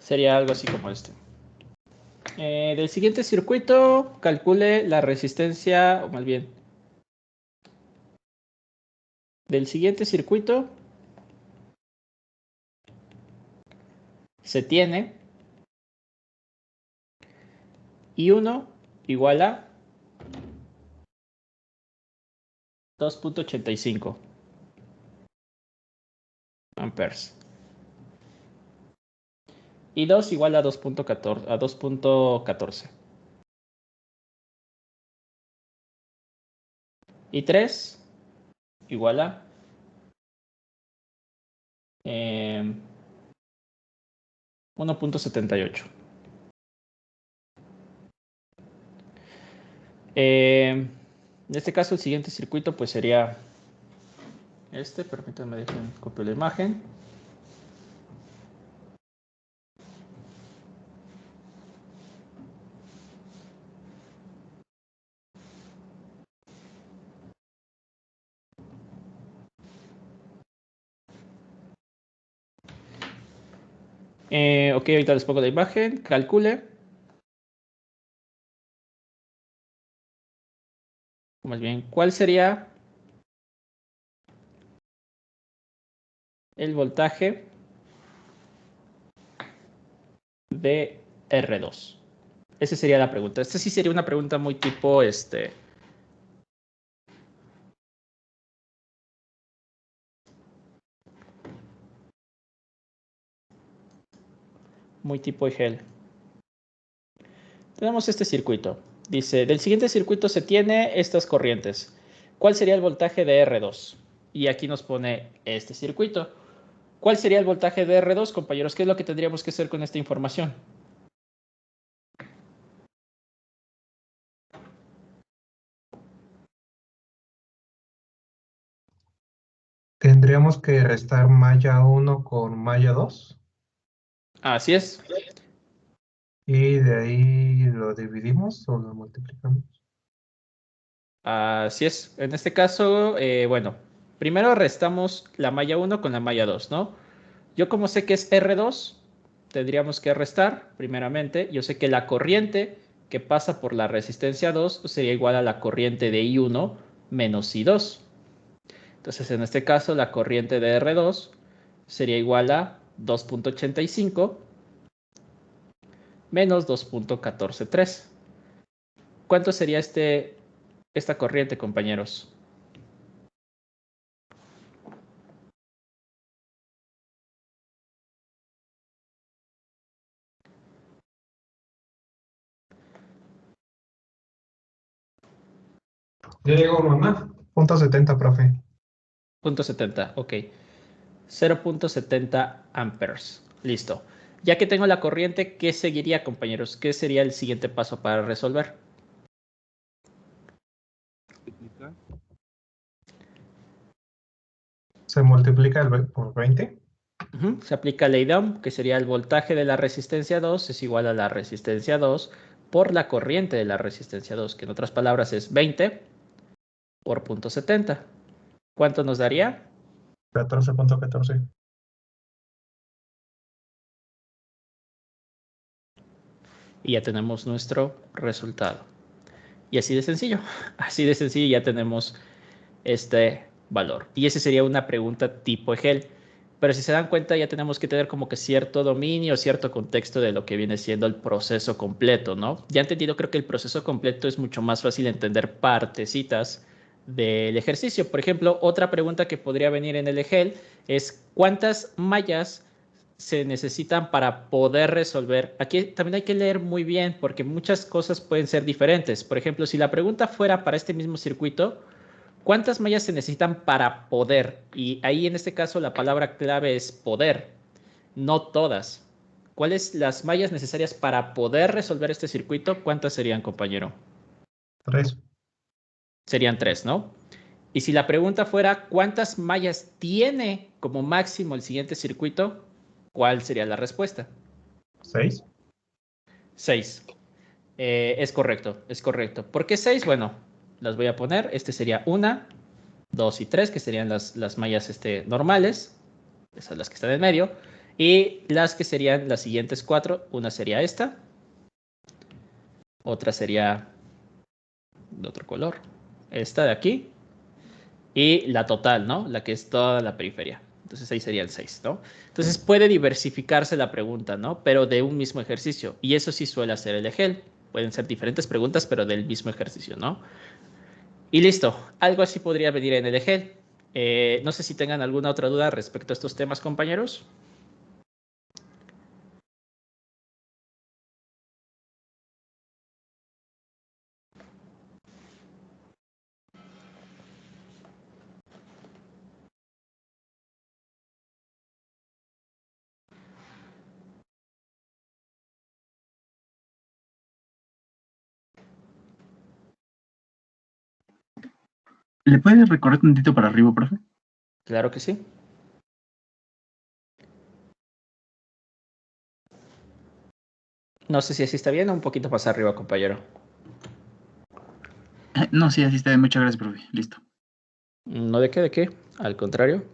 Sería algo así como este. Del siguiente circuito, calcule la resistencia, o más bien, del siguiente circuito se tiene I1 igual a 2.85 amperes. Y 2 igual a 2.14. Y 3 igual a 1.78. En este caso, el siguiente circuito pues sería este. Permítanme, dejen copio la imagen. Ok, ahorita les pongo la imagen. Calcule. Más bien, ¿cuál sería el voltaje de R2? Esa sería la pregunta. Esta sí sería una pregunta muy tipo muy tipo EGEL. Tenemos este circuito. Dice, del siguiente circuito se tiene estas corrientes. ¿Cuál sería el voltaje de R2? Y aquí nos pone este circuito. ¿Cuál sería el voltaje de R2, compañeros? ¿Qué es lo que tendríamos que hacer con esta información? Tendríamos que restar malla 1 con malla 2 Así es. y de ahí lo dividimos o lo multiplicamos. Así es. En este caso, bueno, primero restamos la malla 1 con la malla 2, ¿no? Yo como sé que es R2, tendríamos que restar, primeramente. Yo sé que la corriente que pasa por la resistencia 2 sería igual a la corriente de I1 menos I2. Entonces, en este caso, la corriente de R2 sería igual a 2.85 menos 2.143. ¿Cuánto sería esta corriente, compañeros? Ya llegó mamá. Punto 70, profe. 0.70, ok. 0.70 amperes. Listo. Ya que tengo la corriente, ¿qué seguiría, compañeros? ¿Qué sería el siguiente paso para resolver? Se multiplica por 20. Se aplica ley de Ohm, que sería el voltaje de la resistencia 2 es igual a la resistencia 2 por la corriente de la resistencia 2, que en otras palabras es 20 por 0.70. ¿Cuánto nos daría? 14.14. Y ya tenemos nuestro resultado. Y así de sencillo ya tenemos este valor. Y esa sería una pregunta tipo EGEL. pero si se dan cuenta ya tenemos que tener como que cierto dominio, cierto contexto de lo que viene siendo el proceso completo, ¿no? Ya entendido, creo que el proceso completo es mucho más fácil entender partecitas del ejercicio. Por ejemplo, otra pregunta que podría venir en el EGEL es ¿cuántas mallas se necesitan para poder resolver? Aquí también hay que leer muy bien porque muchas cosas pueden ser diferentes. Por ejemplo, si la pregunta fuera para este mismo circuito, ¿cuántas mallas se necesitan para poder? Y ahí en este caso la palabra clave es poder, no todas. ¿Cuáles las mallas necesarias para poder resolver este circuito? ¿Cuántas serían, compañero? 3. Serían 3, ¿no? Y si la pregunta fuera ¿cuántas mallas tiene como máximo el siguiente circuito? ¿Cuál sería la respuesta? 6. 6. Es correcto, es correcto. ¿Por qué 6? Bueno, las voy a poner. Este sería 1, 2 y 3, que serían las mallas normales. Esas son las que están en medio. Y las que serían las siguientes 4. Una sería esta. Otra sería de otro color. Esta de aquí. Y la total, ¿no? La que es toda la periferia. Entonces ahí serían 6, ¿no? Entonces puede diversificarse la pregunta, ¿no? Pero de un mismo ejercicio. Y eso sí suele hacer el EGEL. Pueden ser diferentes preguntas, pero del mismo ejercicio, ¿no? Y listo. Algo así podría venir en el EGEL. No sé si tengan alguna otra duda respecto a estos temas, compañeros. ¿Le puedes recorrer tantito para arriba, profe? Claro que sí. No sé si así está bien o un poquito más arriba, compañero. No, sí, así está bien. Muchas gracias, profe. Listo. No, ¿de qué? ¿De qué? Al contrario.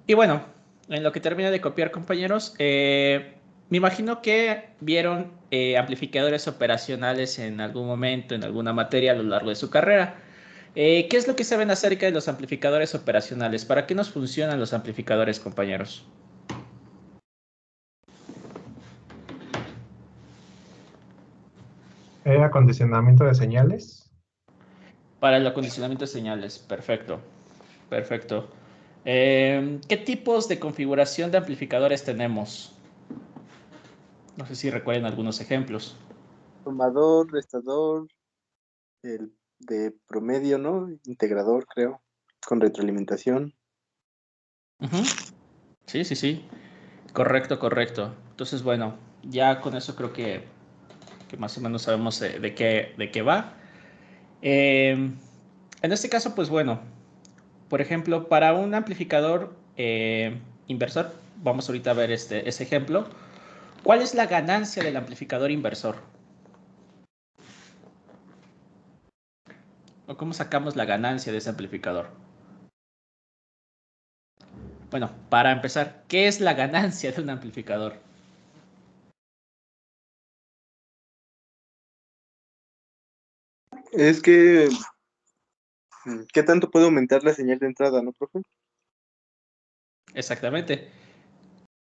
Y bueno, en lo que termina de copiar, compañeros, me imagino que vieron amplificadores operacionales en algún momento, en alguna materia a lo largo de su carrera. ¿Qué es lo que saben acerca de los amplificadores operacionales? ¿Para qué nos funcionan los amplificadores, compañeros? Acondicionamiento de señales. Para el acondicionamiento de señales. Perfecto. Perfecto. ¿Qué tipos de configuración de amplificadores tenemos? No sé si recuerden algunos ejemplos. Formador, restador, el de promedio, ¿no? Integrador, creo, con retroalimentación. Ujú. Sí, sí, sí. Correcto, correcto. Entonces, bueno, ya con eso creo que más o menos sabemos de qué va. En este caso, pues bueno, por ejemplo, para un amplificador inversor, vamos ahorita a ver ese ejemplo. ¿Cuál es la ganancia del amplificador inversor? ¿O cómo sacamos la ganancia de ese amplificador? Bueno, para empezar, ¿qué es la ganancia de un amplificador? Es que, ¿qué tanto puede aumentar la señal de entrada, no, profe? Exactamente.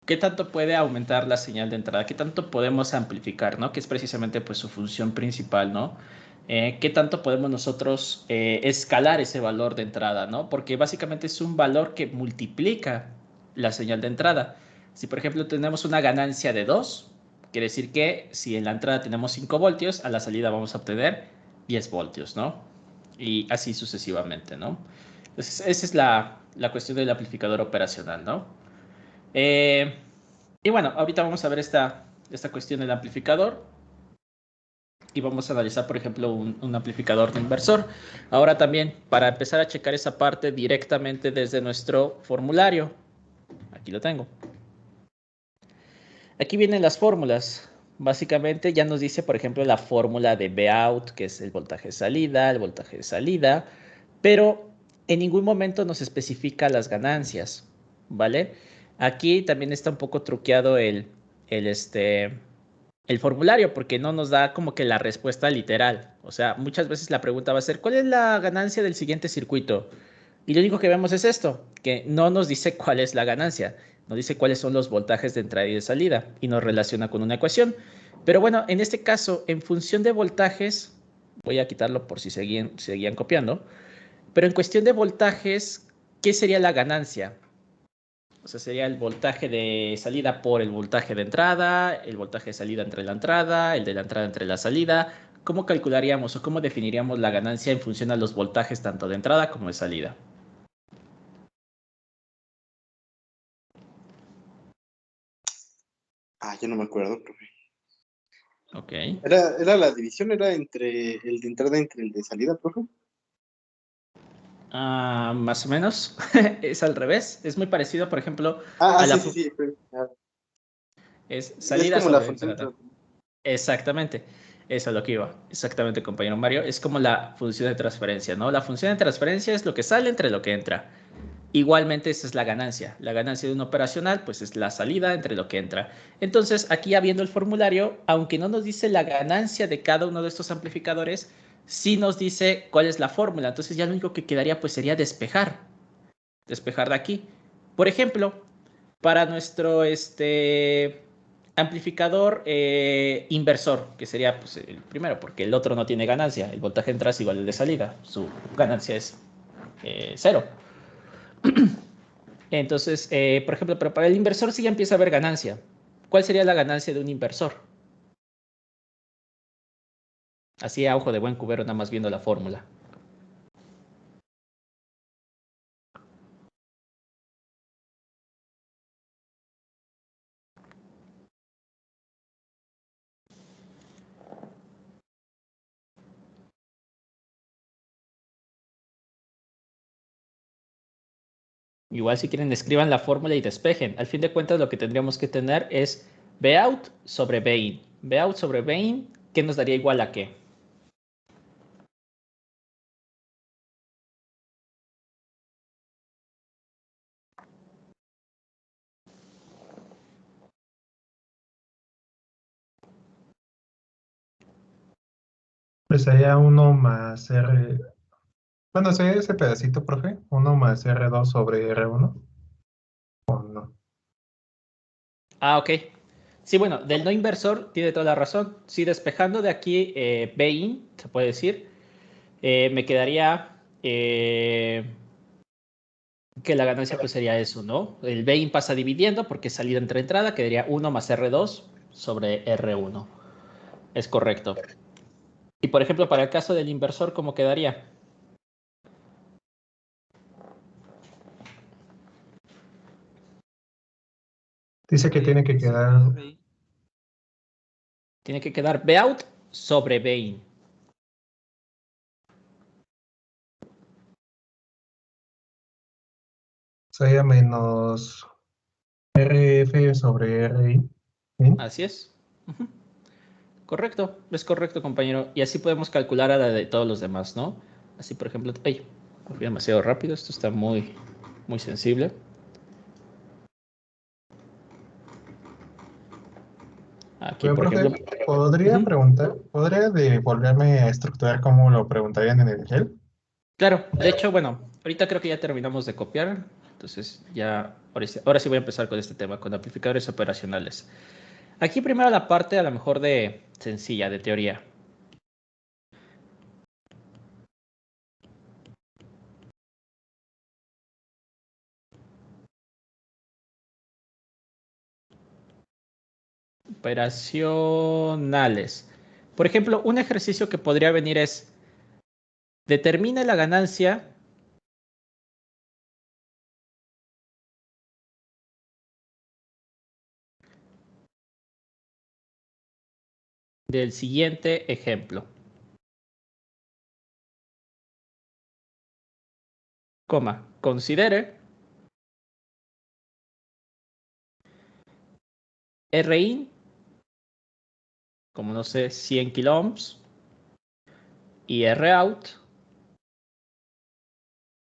¿Qué tanto puede aumentar la señal de entrada? ¿Qué tanto podemos amplificar, ¿no? Que es precisamente pues su función principal, ¿no? ¿Qué tanto podemos nosotros escalar ese valor de entrada, ¿no? Porque básicamente es un valor que multiplica la señal de entrada. Si por ejemplo tenemos una ganancia de 2, quiere decir que si en la entrada tenemos 5 voltios, a la salida vamos a obtener 10 voltios, ¿no? Y así sucesivamente, ¿no? Entonces esa es la cuestión del amplificador operacional, ¿no? Y bueno, ahorita vamos a ver esta cuestión del amplificador. y vamos a analizar, por ejemplo, un amplificador de inversor. Ahora también, para empezar a checar esa parte directamente desde nuestro formulario. Aquí lo tengo. Aquí vienen las fórmulas. Básicamente ya nos dice, por ejemplo, la fórmula de Vout, que es el voltaje de salida, el voltaje de salida, pero en ningún momento nos especifica las ganancias, ¿vale? Aquí también está un poco truqueado el formulario porque no nos da como que la respuesta literal. O sea, muchas veces la pregunta va a ser, ¿cuál es la ganancia del siguiente circuito? Y lo único que vemos es esto, que no nos dice cuál es la ganancia, nos dice cuáles son los voltajes de entrada y de salida y nos relaciona con una ecuación. Pero bueno, en este caso, en función de voltajes, voy a quitarlo por si seguían copiando, pero en cuestión de voltajes, ¿qué sería la ganancia? O sea, sería el voltaje de salida por el voltaje de entrada, el voltaje de salida entre la entrada, el de la entrada entre la salida. ¿Cómo calcularíamos o cómo definiríamos la ganancia en función a los voltajes tanto de entrada como de salida? Ya no me acuerdo, profe. Ok. Era la división, era entre el de entrada entre el de salida, profe. Más o menos. Es al revés. Es muy parecido, por ejemplo, a la Sí. es Es salida como la sobre función. entrada. Exactamente. Eso es lo que iba. Exactamente, compañero Mario. Es como la función de transferencia, ¿no? La función de transferencia es lo que sale entre lo que entra. Igualmente, esa es la ganancia. La ganancia de un operacional, pues es la salida entre lo que entra. Entonces, aquí ya viendo el formulario, aunque no nos dice la ganancia de cada uno de estos amplificadores, sí nos dice cuál es la fórmula. Entonces, ya lo único que quedaría, pues sería despejar de aquí. Por ejemplo, para nuestro amplificador inversor, que sería pues, el primero, porque el otro no tiene ganancia. El voltaje de entrada es igual al de salida. Su ganancia es 0. Entonces, por ejemplo, pero para el inversor sí ya empieza a haber ganancia. ¿Cuál sería la ganancia de un inversor? Así a ojo de buen cubero, nada más viendo la fórmula. Igual si quieren escriban la fórmula y despejen. Al fin de cuentas lo que tendríamos que tener es Vout sobre Vein. Vout sobre Vein, ¿qué nos daría igual a qué? Pues sería uno más R. Bueno, sería ese pedacito, profe. Uno más R2 sobre R1. ¿O no? Ok. Sí, bueno, del no inversor tiene toda la razón. Sí, despejando de aquí Vein, se puede decir, me quedaría que la ganancia pues sería eso, ¿no? El Vein pasa dividiendo porque es salida entre entrada, quedaría 1 más R2 sobre R1. Es correcto. Y por ejemplo, para el caso del inversor, ¿cómo quedaría? Dice que tiene que quedar. Tiene que quedar Vout sobre Vein. Sería menos RF sobre RI. ¿Sí? Así es. Ujú. Correcto, es correcto, compañero. Y así podemos calcular a la de todos los demás, ¿no? Así, por ejemplo, ay, me fui demasiado rápido, esto está muy sensible. Aquí, Pero, por profe, ejemplo, ¿podría ujú. preguntar, podría devolverme a estructurar como lo preguntarían en el GEL? Claro, de hecho, bueno, ahorita creo que ya terminamos de copiar, entonces ya, ahora sí voy a empezar con este tema, con amplificadores operacionales. Aquí primero la parte a lo mejor de sencilla, de teoría. Operacionales. Por ejemplo, un ejercicio que podría venir es, determina la ganancia del siguiente ejemplo. Coma, considere Rin como no sé, 100 kiloohms y Rout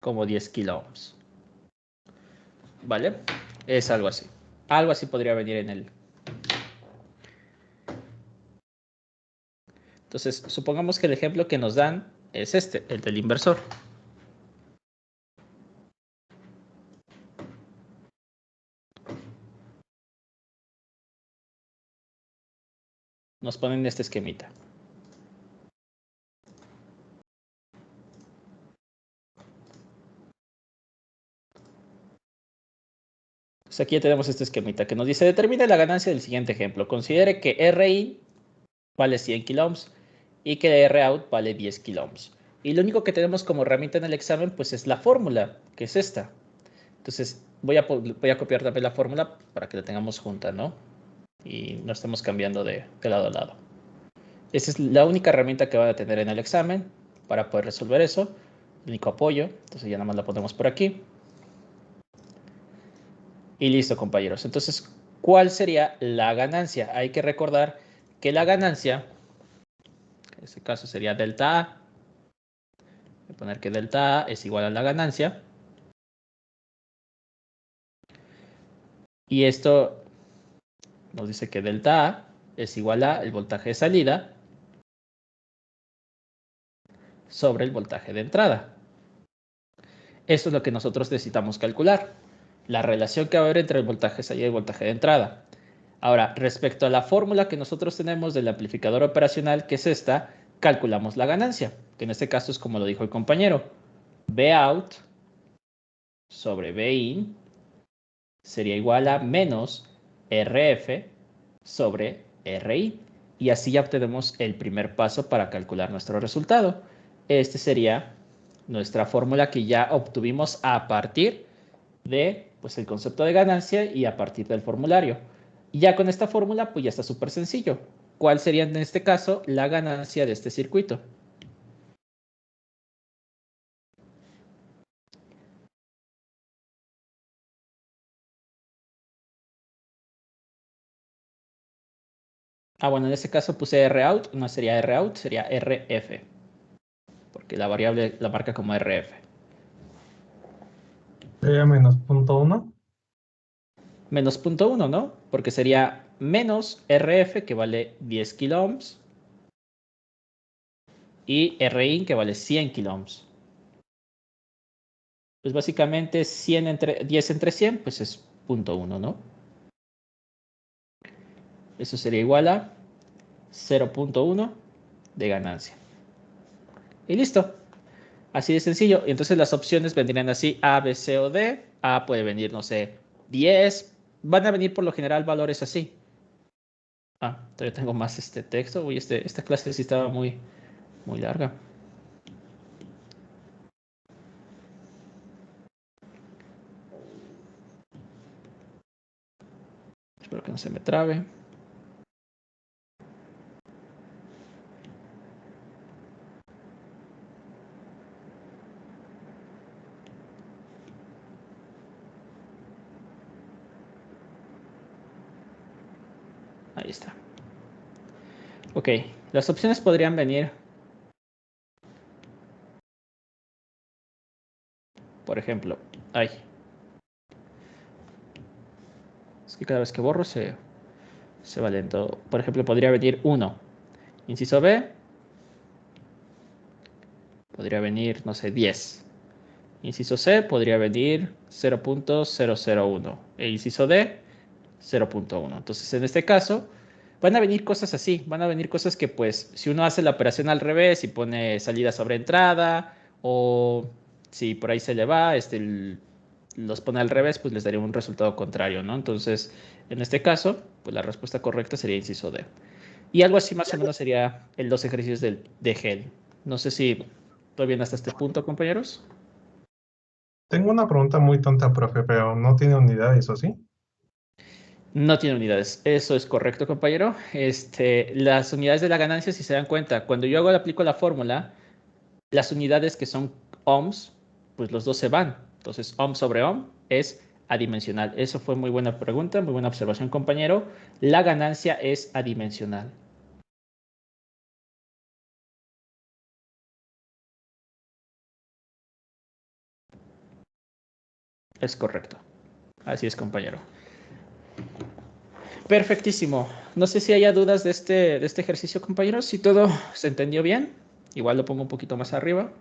como 10 kiloohms. ¿Vale? Es algo así. Algo así podría venir en el... Entonces, supongamos que el ejemplo que nos dan es este, el del inversor. Nos ponen este esquemita. Entonces aquí ya tenemos este esquemita que nos dice, determine la ganancia del siguiente ejemplo. Considere que RI vale 100 kiloohms y que Rout vale 10 kiloohms. Y lo único que tenemos como herramienta en el examen pues es la fórmula, que es esta. Entonces voy a copiar también la fórmula para que la tengamos junta, ¿no? Y no estemos cambiando de lado a lado. Esa es la única herramienta que van a tener en el examen para poder resolver eso. El único apoyo. Entonces ya nada más la ponemos por aquí. Y listo, compañeros. Entonces, ¿cuál sería la ganancia? Hay que recordar que la ganancia, en este caso sería delta A. Voy a poner que delta A es igual a la ganancia. Y esto nos dice que delta A es igual a el voltaje de salida sobre el voltaje de entrada. Esto es lo que nosotros necesitamos calcular. La relación que va a haber entre el voltaje de salida y el voltaje de entrada. Ahora, respecto a la fórmula que nosotros tenemos del amplificador operacional, que es esta, calculamos la ganancia, que en este caso es como lo dijo el compañero. Vout sobre Vin sería igual a menos Rf sobre Ri. Y así ya obtenemos el primer paso para calcular nuestro resultado. Este sería nuestra fórmula que ya obtuvimos a partir de pues, el concepto de ganancia y a partir del formulario. Y ya con esta fórmula, pues ya está súper sencillo. ¿Cuál sería en este caso la ganancia de este circuito? Ah, bueno, en este caso puse Rout, no sería Rout, sería Rf. Porque la variable la marca como Rf. Sería menos 0.1. Menos 0.1, ¿no? Porque sería menos Rf, que vale 10 kiloohms, y Rin, que vale 100 kiloohms. Pues básicamente 10 entre 100, pues es 0.1, ¿no? Eso sería igual a 0.1 de ganancia. Y listo. Así de sencillo. Y entonces las opciones vendrían así: A, B, C o D. A puede venir, no sé, 10. Van a venir por lo general valores así. Ah, todavía tengo más este texto. Uy, esta clase sí estaba muy larga. Espero que no se me trabe. Ahí está. Ok, las opciones podrían venir, por ejemplo, ay, es que cada vez que borro se va lento. Por ejemplo, podría venir 1. Inciso B, podría venir, no sé, 10. Inciso C, podría venir 0.001. E inciso D, 0.1. Entonces, en este caso, van a venir cosas así. Van a venir cosas que, pues, si uno hace la operación al revés y pone salida sobre entrada, o si por ahí se le va, los pone al revés, pues les daría un resultado contrario, ¿no? Entonces, en este caso, pues la respuesta correcta sería inciso D. Y algo así más o menos sería los ejercicios de GEL. No sé si todo bien hasta este punto, compañeros. Tengo una pregunta muy tonta, profe, pero no tiene unidades, ¿o sí? No tiene unidades. Eso es correcto, compañero. Las unidades de la ganancia, si se dan cuenta, cuando yo aplico la fórmula, las unidades que son ohms, pues los dos se van. Entonces, ohm sobre ohm es adimensional. Eso fue muy buena pregunta, muy buena observación, compañero. La ganancia es adimensional. Es correcto. Así es, compañero. Perfectísimo. No sé si haya dudas de este ejercicio, compañeros. Si todo se entendió bien, igual lo pongo un poquito más arriba.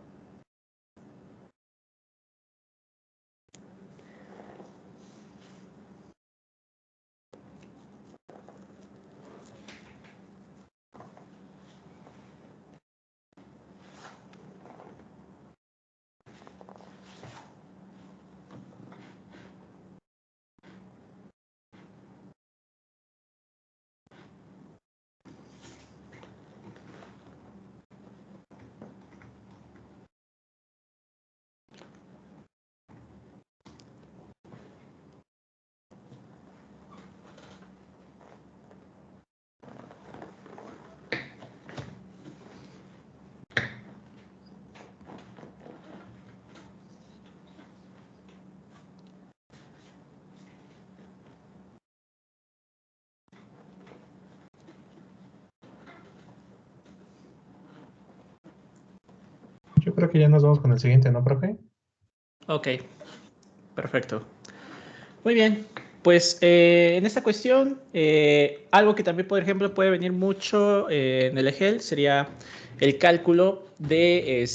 Yo creo que ya nos vamos con el siguiente, ¿no, profe? Ok, perfecto. Muy bien, pues en esta cuestión, algo que también, por ejemplo, puede venir mucho en el EGEL sería el cálculo de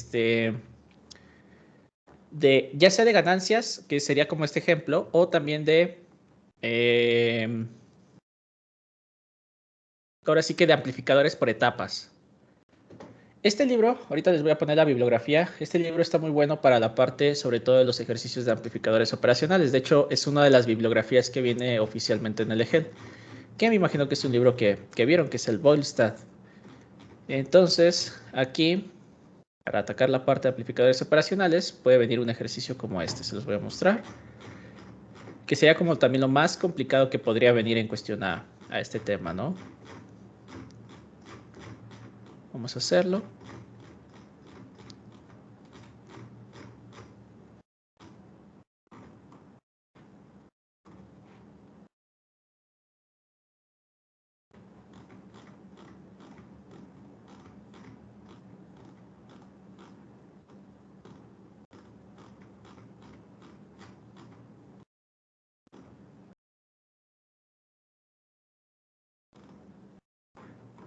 ya sea de ganancias, que sería como este ejemplo, o también de, ahora sí que de amplificadores por etapas. Este libro, ahorita les voy a poner la bibliografía, este libro está muy bueno para la parte, sobre todo de los ejercicios de amplificadores operacionales. De hecho, es una de las bibliografías que viene oficialmente en el EGEL, que me imagino que es un libro que vieron, que es el Boylestad. Entonces, aquí, para atacar la parte de amplificadores operacionales, puede venir un ejercicio como este, se los voy a mostrar, que sería como también lo más complicado que podría venir en cuestión a este tema, ¿no? Vamos a hacerlo.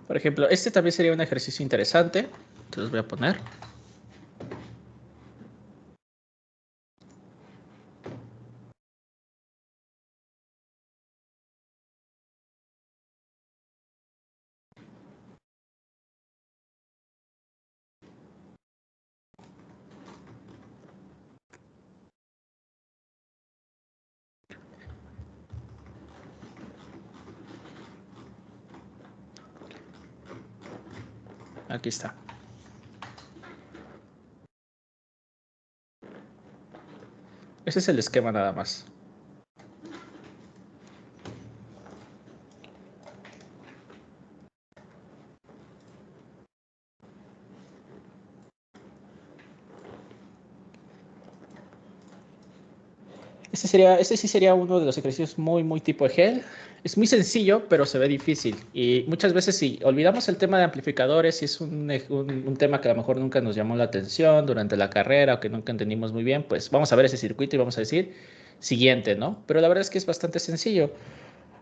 Por ejemplo, este también sería un ejercicio interesante. Entonces voy a poner. Aquí está. Ese es el esquema nada más. Este sí sería uno de los ejercicios muy tipo EGEL. Es muy sencillo, pero se ve difícil. Y muchas veces si olvidamos el tema de amplificadores, si es un tema que a lo mejor nunca nos llamó la atención durante la carrera o que nunca entendimos muy bien, pues vamos a ver ese circuito y vamos a decir siguiente, ¿no? Pero la verdad es que es bastante sencillo.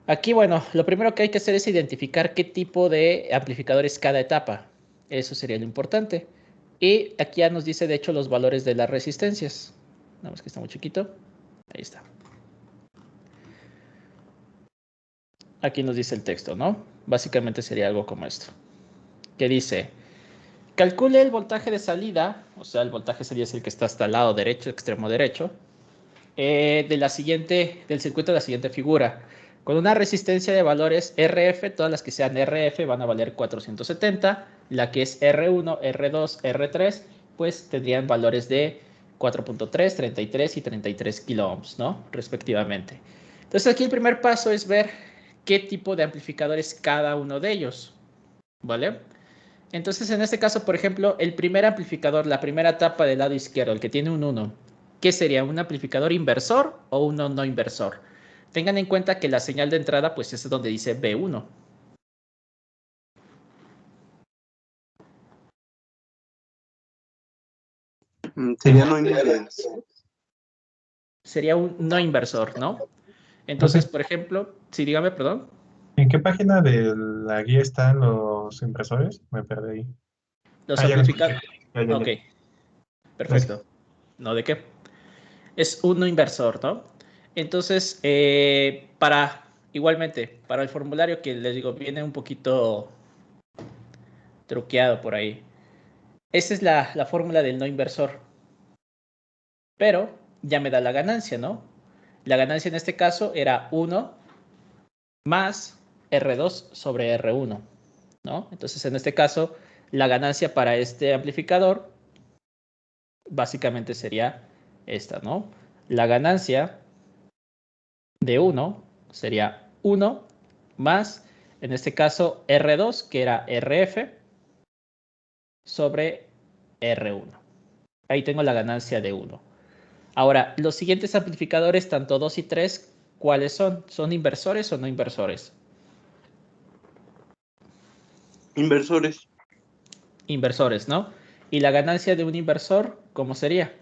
Aquí, bueno, lo primero que hay que hacer es identificar qué tipo de amplificador es cada etapa. Eso sería lo importante. Y aquí ya nos dice, de hecho, los valores de las resistencias. Nada más que está muy chiquito. Ahí está. Aquí nos dice el texto, ¿no? Básicamente sería algo como esto. Que dice, calcule el voltaje de salida, o sea, el voltaje sería el que está hasta el lado derecho, extremo derecho, del circuito de la siguiente figura. Con una resistencia de valores RF, todas las que sean RF van a valer 470. La que es R1, R2, R3, pues tendrían valores de 4.3, 33 y 33 kilo ohms, ¿no? Respectivamente. Entonces aquí el primer paso es ver qué tipo de amplificador es cada uno de ellos, ¿vale? Entonces, en este caso, por ejemplo, el primer amplificador, la primera etapa del lado izquierdo, el que tiene un 1, ¿qué sería? ¿Un amplificador inversor o uno no inversor? Tengan en cuenta que la señal de entrada, pues es donde dice B1. Sería no inversor. Sería un no inversor, ¿no? Entonces, Profe, por ejemplo, sí, dígame, perdón. ¿en qué página de la guía están los impresores? Me perdí ahí. Los Ah, ya lo escuché. amplificadores. Ya, ya, Ok, ya. Gracias. perfecto. ¿No de qué? Es un no inversor, ¿no? Entonces, igualmente, para el formulario que les digo, viene un poquito truqueado por ahí. Esa es la fórmula del no inversor. Pero ya me da la ganancia, ¿no? La ganancia en este caso era 1 más R2 sobre R1, ¿no? Entonces, en este caso, la ganancia para este amplificador básicamente sería esta, ¿no? La ganancia de 1 sería 1 más, en este caso, R2, que era RF, sobre R1. Ahí tengo la ganancia de 1. Ahora, los siguientes amplificadores, tanto 2 y 3, ¿cuáles son? ¿Son inversores o no inversores? Inversores. Inversores, ¿no? ¿Y la ganancia de un inversor, cómo sería?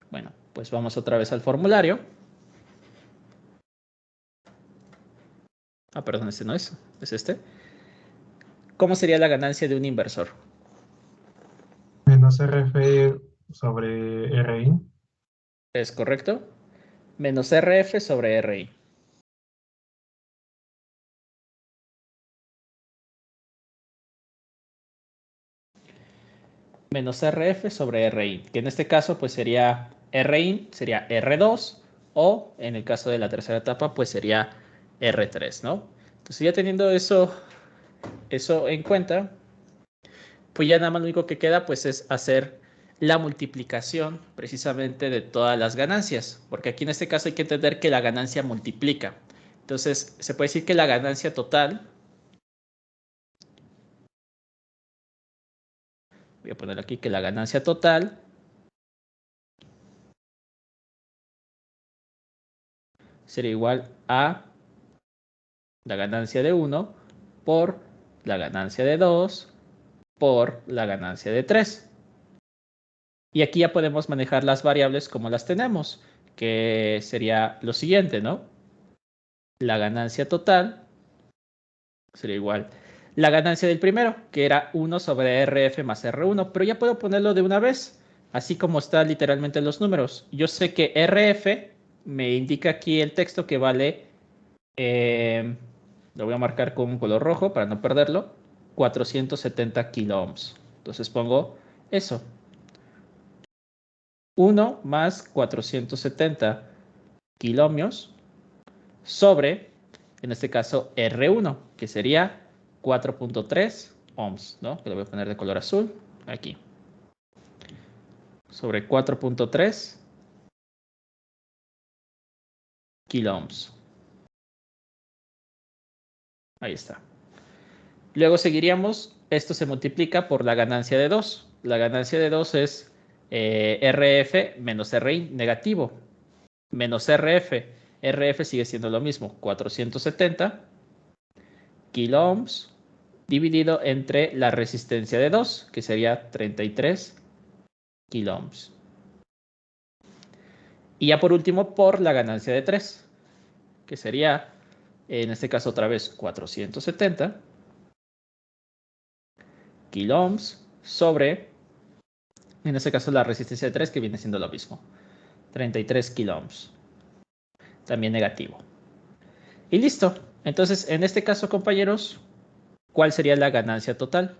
Bueno, pues vamos otra vez al formulario. Ah, perdón, este no es este. ¿Cómo sería la ganancia de un inversor? Menos RF sobre RI. ¿Es correcto? Menos RF sobre RI. Menos RF sobre RI, que en este caso pues sería RI, sería R2, o en el caso de la tercera etapa pues sería R3, ¿no? Entonces ya teniendo eso en cuenta, pues ya nada más lo único que queda pues es hacer la multiplicación precisamente de todas las ganancias, porque aquí en este caso hay que entender que la ganancia multiplica. Entonces se puede decir que la ganancia total, voy a poner aquí que la ganancia total sería igual a la ganancia de 1 por la ganancia de 2 por la ganancia de 3. Y aquí ya podemos manejar las variables como las tenemos, que sería lo siguiente, ¿no? La ganancia total sería igual. La ganancia del primero, que era 1 sobre RF más R1, pero ya puedo ponerlo de una vez, así como está literalmente en los números. Yo sé que RF me indica aquí el texto que vale, lo voy a marcar con un color rojo para no perderlo, 470 kiloohms. Entonces pongo eso, 1 más 470 kiloohms sobre, en este caso, R1, que sería 4.3 ohms, ¿no? Que lo voy a poner de color azul, aquí. Sobre 4.3 kiloohms. Ahí está. Luego seguiríamos, esto se multiplica por la ganancia de 2. La ganancia de 2 es RF menos RI negativo, menos RF. RF sigue siendo lo mismo, 470 kiloohms dividido entre la resistencia de 2, que sería 33 kiloohms. Y ya por último, por la ganancia de 3, que sería, en este caso otra vez, 470 kiloohms sobre, en este caso la resistencia de 3, que viene siendo lo mismo, 33 kiloohms, también negativo. Y listo. Entonces, en este caso, compañeros, ¿cuál sería la ganancia total?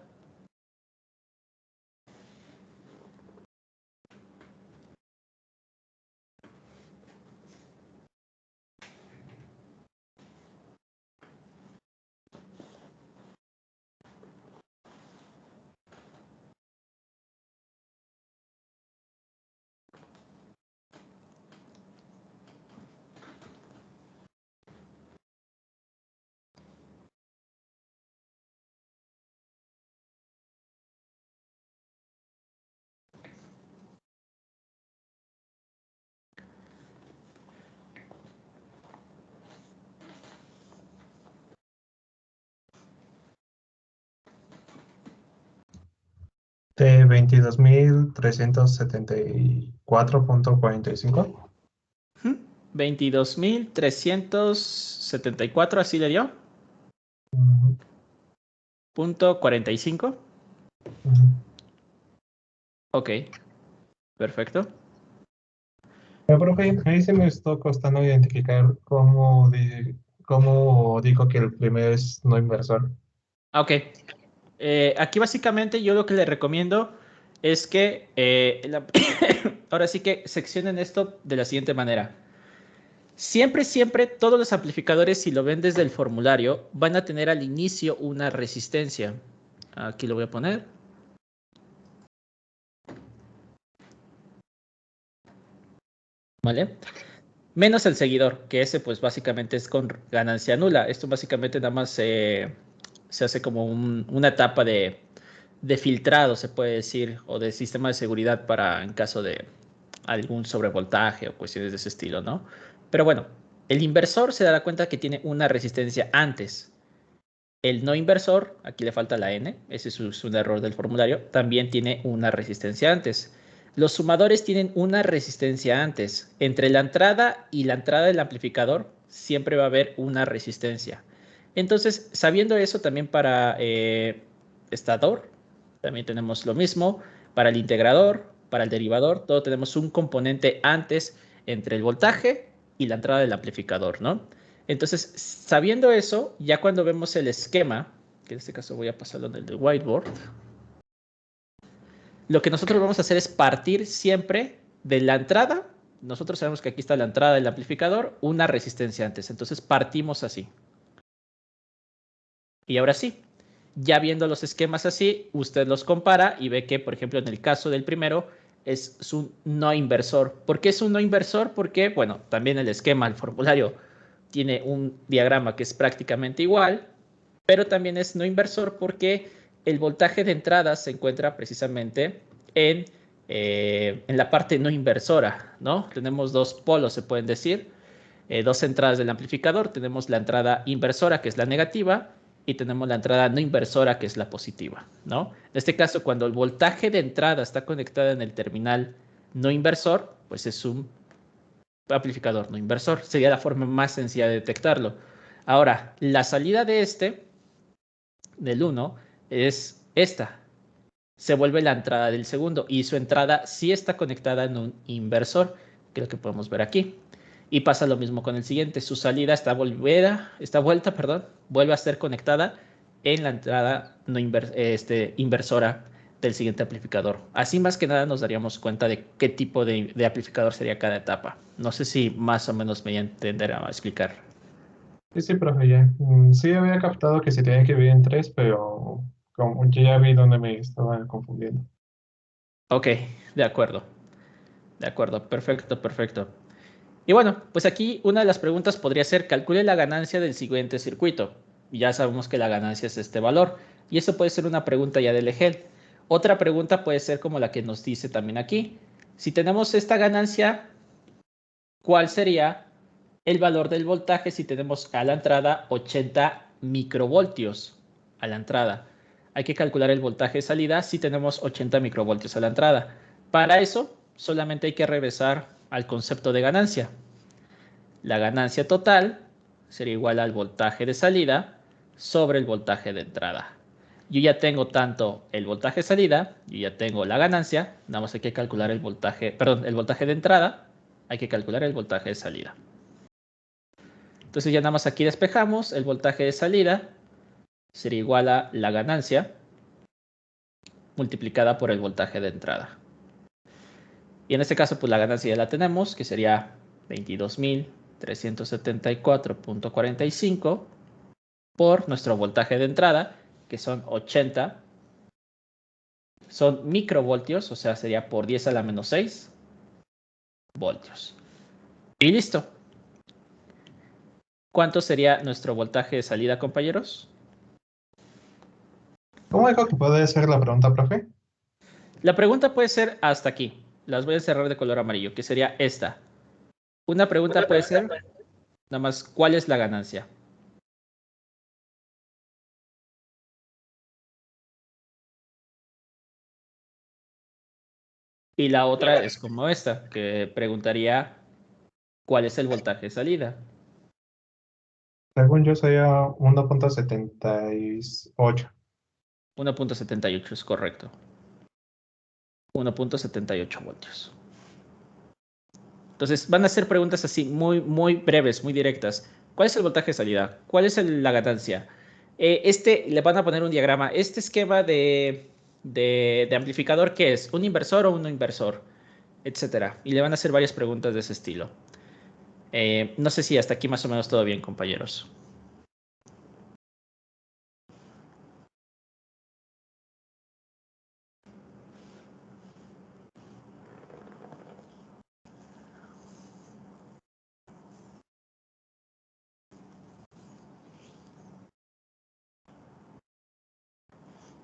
De 22.374.45. 22.374, así le dio. Ujú, Punto 45. ujú. Ok, perfecto. Pero, profe, ahí se me está costando identificar cómo digo que el primero es no inversor. Ok. Aquí básicamente yo lo que le recomiendo es que ahora sí que seccionen esto de la siguiente manera. Siempre, siempre, todos los amplificadores, si lo ven desde el formulario, van a tener al inicio una resistencia. Aquí lo voy a poner. ¿Vale? Menos el seguidor, que ese pues básicamente es con ganancia nula. Esto básicamente nada más se hace como una etapa de filtrado, se puede decir, o de sistema de seguridad para en caso de algún sobrevoltaje o cuestiones de ese estilo, ¿no? Pero bueno, el inversor se dará cuenta que tiene una resistencia antes. El no inversor, aquí le falta la N, ese es un error del formulario, también tiene una resistencia antes. Los sumadores tienen una resistencia antes. Entre la entrada y la entrada del amplificador siempre va a haber una resistencia. Entonces, sabiendo eso también para estador, también tenemos lo mismo. Para el integrador, para el derivador, todo tenemos un componente antes entre el voltaje y la entrada del amplificador, ¿no? Entonces, sabiendo eso, ya cuando vemos el esquema, que en este caso voy a pasarlo en el de whiteboard, lo que nosotros vamos a hacer es partir siempre de la entrada. Nosotros sabemos que aquí está la entrada del amplificador, una resistencia antes. Entonces partimos así. Y ahora sí, ya viendo los esquemas así, usted los compara y ve que, por ejemplo, en el caso del primero, es un no inversor. ¿Por qué es un no inversor? Porque, bueno, también el esquema, el formulario, tiene un diagrama que es prácticamente igual, pero también es no inversor porque el voltaje de entrada se encuentra precisamente en la parte no inversora, ¿no? Tenemos dos polos, se pueden decir, dos entradas del amplificador. Tenemos la entrada inversora, que es la negativa, y tenemos la entrada no inversora, que es la positiva, ¿no? En este caso, cuando el voltaje de entrada está conectado en el terminal no inversor, pues es un amplificador no inversor. Sería la forma más sencilla de detectarlo. Ahora, la salida de del 1, es esta. Se vuelve la entrada del segundo y su entrada sí está conectada en un inversor, que es lo que podemos ver aquí. Y pasa lo mismo con el siguiente. Su salida vuelve a ser conectada en la entrada no inversora del siguiente amplificador. Así más que nada nos daríamos cuenta de qué tipo de amplificador sería cada etapa. No sé si más o menos me voy a entender a explicar. Sí, sí, profe, ya. Sí, había captado que se tenía que dividir en tres, pero como yo ya vi dónde me estaba confundiendo. Ok, de acuerdo. De acuerdo, perfecto, perfecto. Y bueno, pues aquí una de las preguntas podría ser: calcule la ganancia del siguiente circuito. Y ya sabemos que la ganancia es este valor. Y eso puede ser una pregunta ya del EGEL. Otra pregunta puede ser como la que nos dice también aquí. Si tenemos esta ganancia, ¿cuál sería el valor del voltaje si tenemos a la entrada 80 microvoltios a la entrada? Hay que calcular el voltaje de salida si tenemos 80 microvoltios a la entrada. Para eso, solamente hay que regresar al concepto de ganancia. La ganancia total sería igual al voltaje de salida sobre el voltaje de entrada. Yo ya tengo tanto el voltaje de salida, yo ya tengo la ganancia, nada más hay que calcular el voltaje, perdón, el voltaje de entrada, hay que calcular el voltaje de salida. Entonces ya nada más aquí despejamos, el voltaje de salida sería igual a la ganancia multiplicada por el voltaje de entrada. Y en este caso, pues la ganancia ya la tenemos, que sería 22.374.45 por nuestro voltaje de entrada, que son 80, son microvoltios, o sea, sería por 10 a la menos 6 voltios. Y listo. ¿Cuánto sería nuestro voltaje de salida, compañeros? ¿Cómo dijo que puede ser la pregunta, profe? La pregunta puede ser hasta aquí. Las voy a cerrar de color amarillo, que sería esta. Una pregunta puede ser, nada más, ¿cuál es la ganancia? Y la otra es como esta, que preguntaría cuál es el voltaje de salida. Según yo sería 1.78. 1.78 es correcto. 1.78 voltios. Entonces van a ser preguntas así muy breves, muy directas. ¿Cuál es el voltaje de salida? ¿Cuál es la ganancia? Le van a poner un diagrama. Este esquema de amplificador, ¿qué es? ¿Un inversor o un no inversor? Etcétera. Y le van a hacer varias preguntas de ese estilo. No sé si hasta aquí más o menos todo bien, compañeros.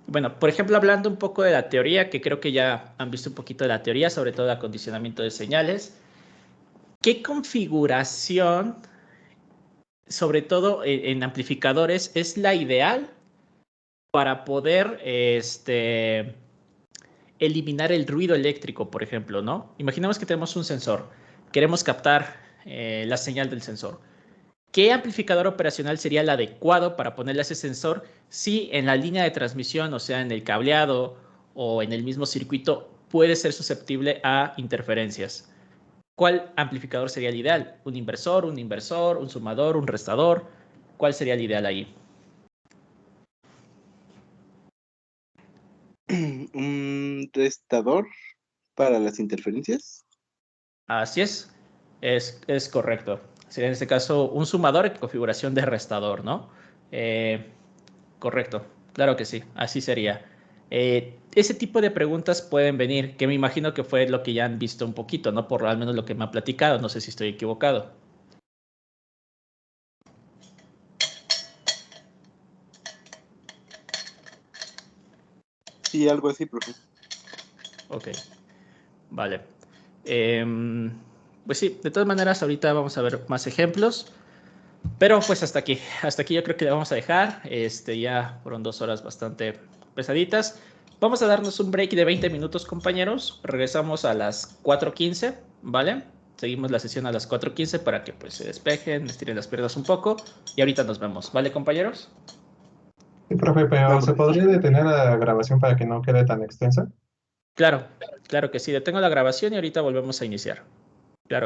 Bueno, por ejemplo, hablando un poco de la teoría, que creo que ya han visto un poquito de la teoría, sobre todo el acondicionamiento de señales. ¿Qué configuración, sobre todo en amplificadores, es la ideal para poder eliminar el ruido eléctrico, por ejemplo, ¿no? Imaginemos que tenemos un sensor, queremos captar la señal del sensor. ¿Qué amplificador operacional sería el adecuado para ponerle a ese sensor si en la línea de transmisión, o sea, en el cableado o en el mismo circuito, puede ser susceptible a interferencias? ¿Cuál amplificador sería el ideal? ¿Un inversor, un sumador, un restador? ¿Cuál sería el ideal ahí? Un restador para las interferencias. Así es correcto. Sería en este caso un sumador en configuración de restador, ¿no? Correcto, claro que sí, así sería. Ese tipo de preguntas pueden venir, que me imagino que fue lo que ya han visto un poquito, ¿no? Por al menos lo que me ha platicado, no sé si estoy equivocado. Sí, algo así, profe. Ok, vale. Pues sí, de todas maneras, ahorita vamos a ver más ejemplos. Pero pues hasta aquí yo creo que le vamos a dejar. Ya fueron 2 horas bastante pesaditas. Vamos a darnos un break de 20 minutos, compañeros. Regresamos a las 4:15, ¿vale? Seguimos la sesión a las 4:15 para que pues se despejen, estiren las piernas un poco. Y ahorita nos vemos, ¿vale, compañeros? Sí, profe, pero ¿se podría detener la grabación para que no quede tan extensa? Claro, claro que sí. Detengo la grabación y ahorita volvemos a iniciar. Claro que